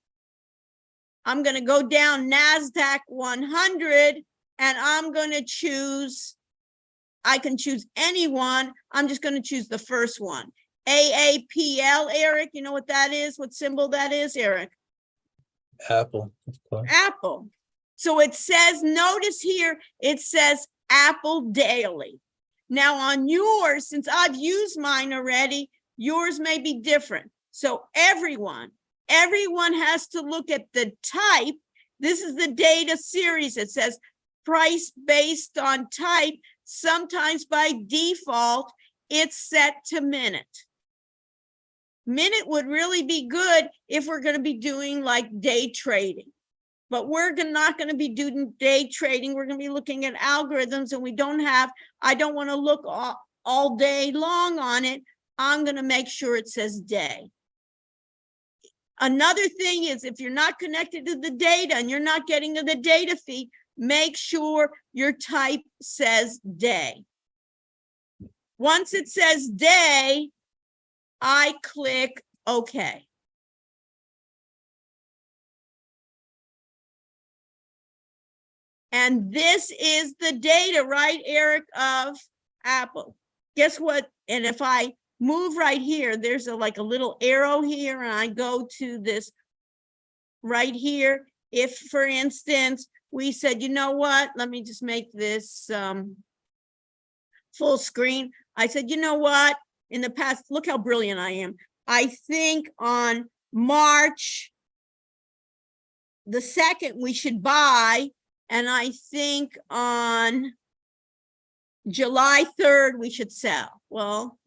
I'm going to go down NASDAQ 100 and I'm going to choose, I can choose any one. I'm just going to choose the first one. AAPL, Eric, you know what that is? What symbol that is, Eric? Apple, of course. Apple. So it says, notice here, it says Apple Daily. Now on yours, since I've used mine already, yours may be different. So everyone has to look at the type. This is the data series. It says price based on type. Sometimes by default, it's set to minute. Minute would really be good if we're going to be doing like day trading. But we're not going to be doing day trading. We're going to be looking at algorithms, and I don't want to look all day long on it. I'm going to make sure it says day. Another thing is if you're not connected to the data and you're not getting to the data feed, make sure your type says day. Once it says day, I click OK. And this is the data, right, Eric, of Apple. Guess what? And if I move right here, there's like a little arrow here, and I go to this right here. If, for instance, we said, you know what, let me just make this full screen. I said, you know what, in the past, look how brilliant I am. I think on March the 2nd, we should buy. And I think on July 3rd, we should sell. Well,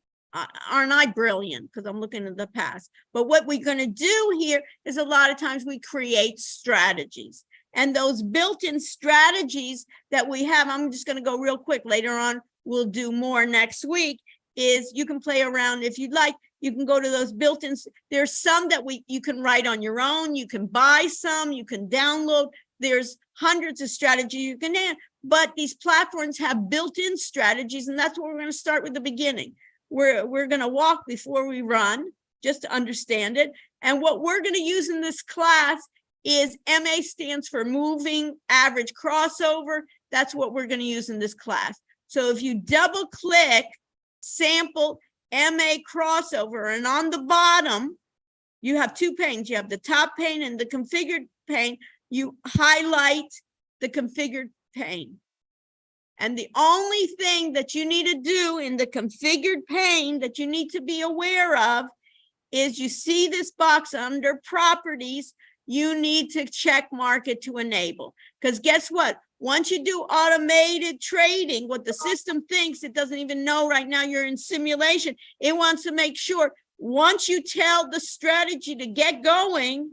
aren't I brilliant? Because I'm looking at the past. But what we're going to do here is a lot of times we create strategies. And those built-in strategies that we have, I'm just going to go real quick. Later on, we'll do more next week, is you can play around if you'd like. You can go to those built-in. There's some that you can write on your own. You can buy some. You can download. There's hundreds of strategies you can add, but these platforms have built-in strategies, and that's what we're going to start with the beginning. We're going to walk before we run, just to understand it. And what we're going to use in this class is MA stands for moving average crossover. That's what we're going to use in this class. So if you double click sample MA crossover, and on the bottom, you have two panes. You have the top pane and the configured pane. You highlight the configured pane. And the only thing that you need to do in the configured pane that you need to be aware of is you see this box under properties, you need to check mark it to enable. Because guess what? Once you do automated trading, what the system thinks, it doesn't even know right now you're in simulation. It wants to make sure once you tell the strategy to get going,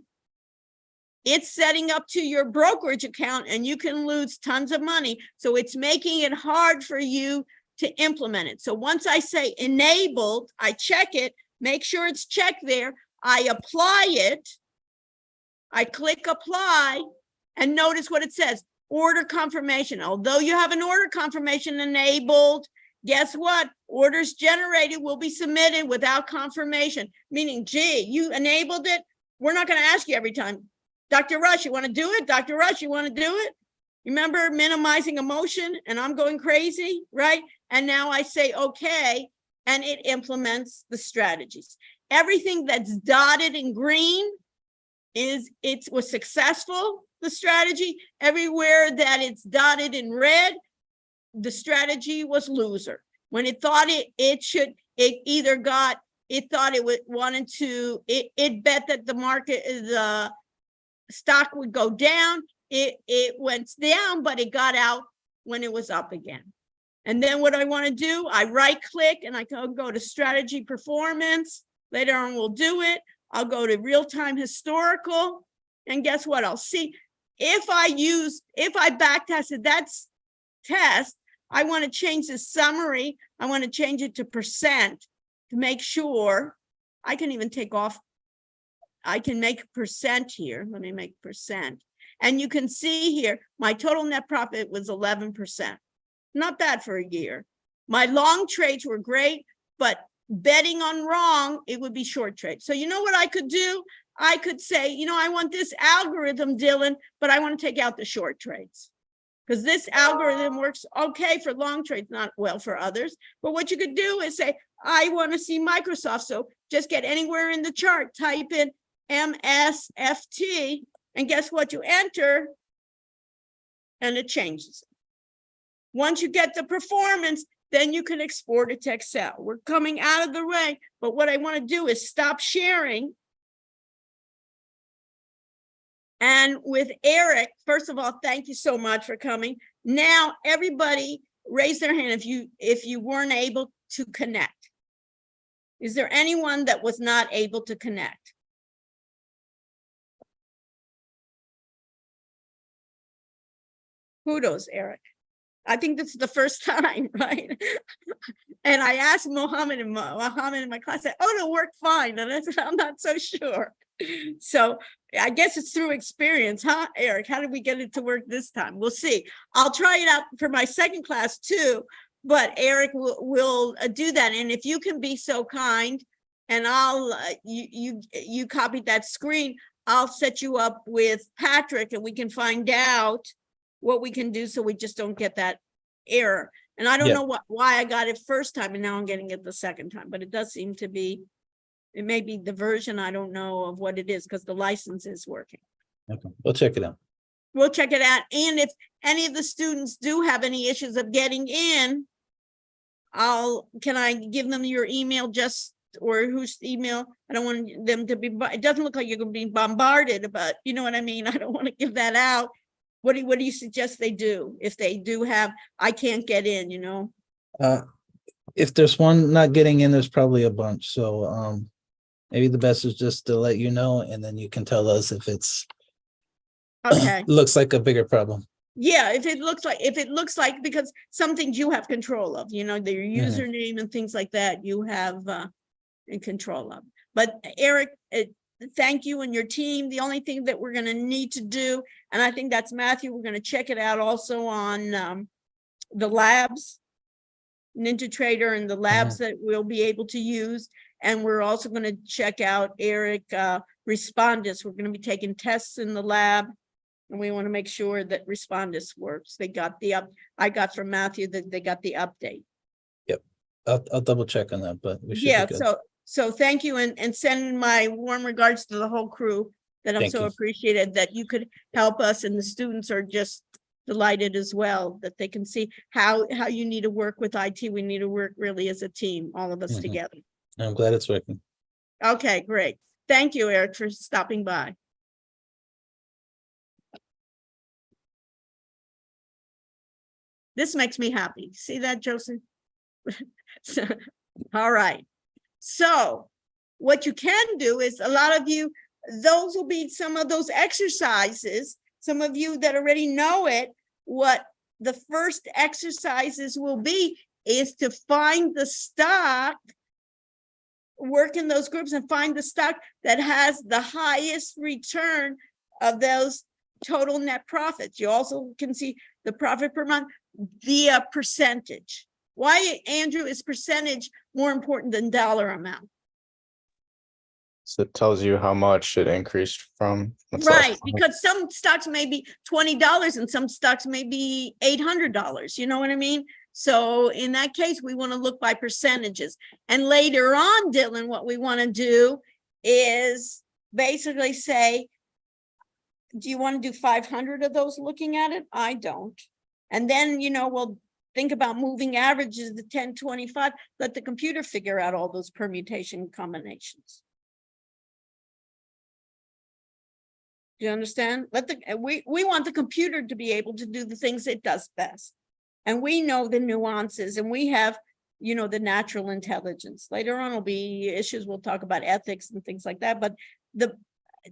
it's setting up to your brokerage account and you can lose tons of money. So it's making it hard for you to implement it. So once I say enabled, I check it, make sure it's checked there. I apply it. I click apply and notice what it says, order confirmation. Although you have an order confirmation enabled, guess what? Orders generated will be submitted without confirmation, meaning, gee, you enabled it. We're not going to ask you every time. Dr. Rush, you want to do it? Dr. Rush, you want to do it? Remember minimizing emotion and I'm going crazy, right? And now I say, okay, and it implements the strategies. Everything that's dotted in green it was successful, the strategy. Everywhere that it's dotted in red, the strategy was loser. When it thought it bet that the market, the stock would go down, it went down, but it got out when it was up again. And then what I want to do, I right click and I can go to strategy performance. Later on, we'll do it. I'll go to real-time historical. And guess what? I'll see if I back tested that test, I want to change the summary. I want to change it to percent to make sure I can even take off. I can make percent here. Let me make percent. And you can see here, my total net profit was 11%. Not bad for a year. My long trades were great, but betting on wrong, it would be short trades. So you know what I could do? I could say, you know, I want this algorithm, Dylan, but I want to take out the short trades. Because this algorithm works okay for long trades, not well for others. But what you could do is say, I want to see Microsoft. So just get anywhere in the chart, type in MSFT, and guess what? You enter, and it changes. Once you get the performance, then you can export it to Excel. We're coming out of the way, but what I want to do is stop sharing. And with Eric, first of all, thank you so much for coming. Now, everybody raise their hand if you weren't able to connect. Is there anyone that was not able to connect? Kudos, Eric. I think this is the first time, right? And I asked Mohammed in my class, said, oh, it'll work fine. And I said, I'm not so sure. So I guess it's through experience, huh, Eric? How did we get it to work this time? We'll see. I'll try it out for my second class too, but Eric will do that. And if you can be so kind, and I'll you copied that screen, I'll set you up with Patrick and we can find out what we can do so we just don't get that error. And I don't Yeah. know why I got it first time and now I'm getting it the second time, but it does seem to be, it may be the version, I don't know of what it is because the license is working. Okay, we'll check it out. We'll check it out. And if any of the students do have any issues of getting in, can I give them your email or whose email? I don't want them to be, it doesn't look like you're going to be bombarded, but you know what I mean? I don't want to give that out. What do you suggest they do if they do have, I can't get in, you know? If there's one not getting in, there's probably a bunch. So maybe the best is just to let you know, and then you can tell us if it's Okay. looks like a bigger problem. Yeah, if it looks like, because some things you have control of, you know, their username and things like that, you have in control of. But Eric, thank you and your team. The only thing that we're going to need to do, and I think that's Matthew, we're going to check it out also on the labs, NinjaTrader and the labs that we'll be able to use. And we're also going to check out Eric Respondus. We're going to be taking tests in the lab. And we want to make sure that Respondus works. They got I got from Matthew that they got the update. Yep, I'll double check on that, but we should Yeah, be good. so thank you and send my warm regards to the whole crew that I'm Thank so you. appreciated that you could help us, and the students are just delighted as well that they can see how you need to work with IT. We need to work really as a team, all of us together. I'm glad it's working. Okay, great. Thank you, Eric, for stopping by. This makes me happy. See that, Joseph? All right. So what you can do is, a lot of you, those will be some of those exercises. Some of you that already know it, what the first exercises will be is to find the stock, work in those groups and find the stock that has the highest return of those total net profits. You also can see the profit per month via percentage. Why, Andrew, is percentage more important than dollar amount? So it tells you how much it increased from. Right, because some stocks may be $20 and some stocks may be $800. You know what I mean? So in that case, we want to look by percentages. And later on, Dylan, what we want to do is basically say, do you want to do 500 of those looking at it? I don't. And then, you know, we'll think about moving averages to 10, 25, let the computer figure out all those permutation combinations. Do you understand? We want the computer to be able to do the things it does best. And we know the nuances, and we have, you know, the natural intelligence. Later on will be issues, we'll talk about ethics and things like that. But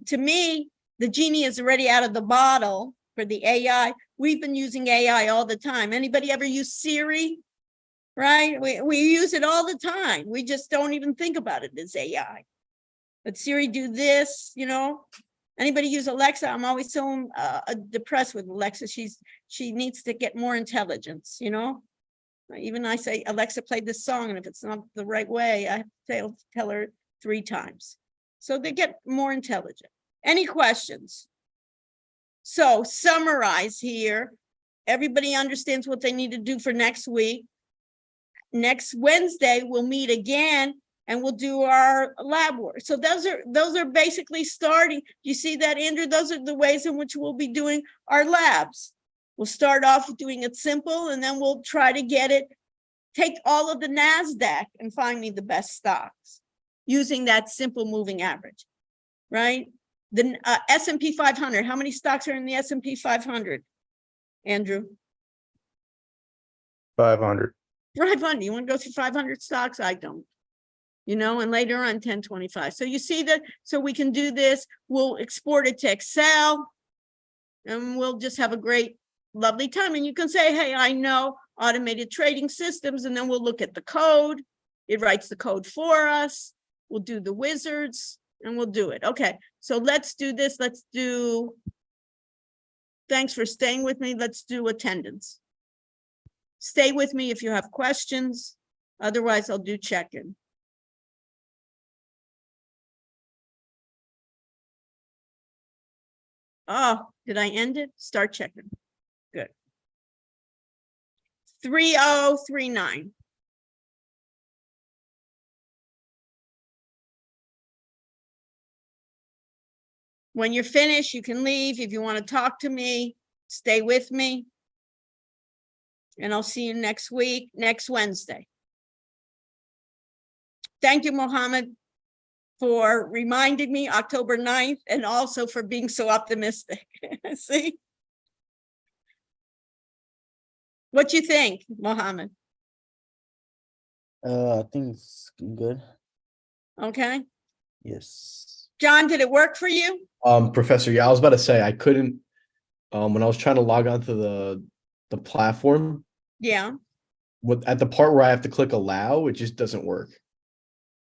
to me, the genie is already out of the bottle for the AI. We've been using AI all the time. Anybody ever use Siri? Right? We use it all the time. We just don't even think about it as AI. But Siri, do this, you know? Anybody use Alexa? I'm always so depressed with Alexa. She needs to get more intelligence, you know? Even I say, Alexa, play this song, and if it's not the right way, I have to tell her 3 times. So they get more intelligent. Any questions? So summarize here. Everybody understands what they need to do for next week. Next Wednesday, we'll meet again and we'll do our lab work. So those are basically starting. You see that, Andrew? Those are the ways in which we'll be doing our labs. We'll start off doing it simple, and then we'll try to get it, take all of the NASDAQ and find me the best stocks using that simple moving average, right? The S&P 500, how many stocks are in the S&P 500, Andrew? 500. 500, you want to go through 500 stocks? I don't. You know, and later on 1025. So you see that, so we can do this. We'll export it to Excel and we'll just have a great, lovely time. And you can say, hey, I know automated trading systems, and then we'll look at the code. It writes the code for us. We'll do the wizards. and we'll do it. Okay, so let's do this. Let's do. Thanks for staying with me. Let's do attendance. Stay with me if you have questions. Otherwise, I'll do check-in. Oh, did I end it? Start checking. Good. 3039. When you're finished, you can leave. If you want to talk to me, stay with me. And I'll see you next week, next Wednesday. Thank you, Mohammed, for reminding me October 9th and also for being so optimistic. See? What you think, Mohammed? I think it's good. Okay. Yes. John, did it work for you? Professor, yeah, I was about to say I couldn't when I was trying to log onto the platform, Yeah. at the part where I have to click allow, it just doesn't work.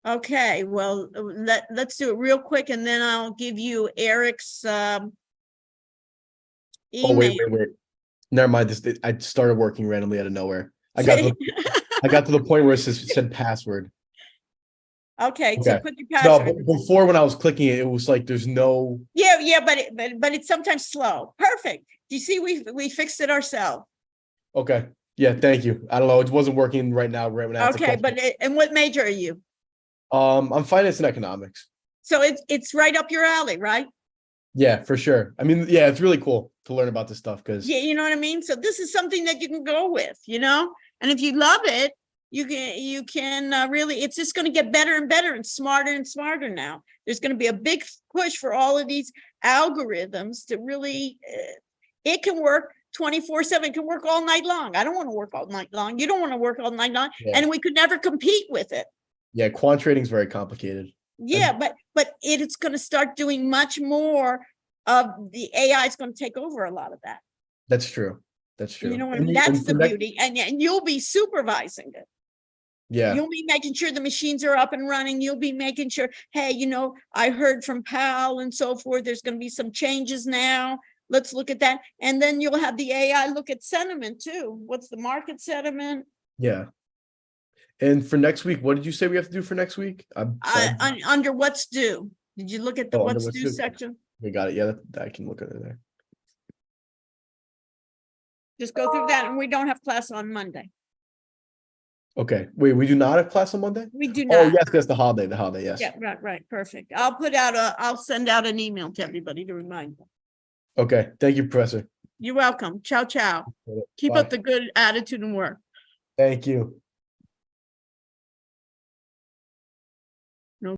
Okay, well, let's do it real quick and then I'll give you Eric's email. Oh, wait. Never mind. I started working randomly out of nowhere. I got to the point where it said password. Okay, so Okay. put your No, password. but before when I was clicking it, it was like there's no. Yeah, but it's sometimes slow. Perfect. Do you see we fixed it ourselves? Okay. Yeah, thank you. I don't know. It wasn't working right now. Right when I have to Okay, click and what major are you? I'm finance and economics. So it's right up your alley, right? Yeah, for sure. I mean, yeah, it's really cool to learn about this stuff because Yeah, you know what I mean? So this is something that you can go with, you know? And if you love it, you can really, it's just going to get better and better and smarter now. There's going to be a big push for all of these algorithms to really, it can work 24/7, can work all night long. I don't want to work all night long. You don't want to work all night long. Yeah. And we could never compete with it. yeah, quant trading is very complicated. Yeah, but it's going to start doing much more of the AI is going to take over a lot of that. That's true. That's true. You know what I And mean? the- That's and the for next- beauty. And you'll be supervising it. Yeah, You'll be making sure the machines are up and running. You'll be making sure, hey, you know, I heard from Pal and so forth. There's going to be some changes now. Let's look at that. And then you'll have the AI look at sentiment too. What's the market sentiment? yeah. And for next week, what did you say we have to do for next week? Under what's due. Did you look at the Oh, under what's what's due due. section? We got it. Yeah, that I can look at it there. Just go through that, and we don't have class on Monday. Okay. Wait, we do not have class on Monday? We do Oh, not. yes, that's the holiday. The holiday, yes. Yeah, right, perfect. I'll send out an email to everybody to remind them. Okay. Thank you, Professor. You're welcome. Ciao, ciao. Keep up Bye. the good attitude and work. Thank you.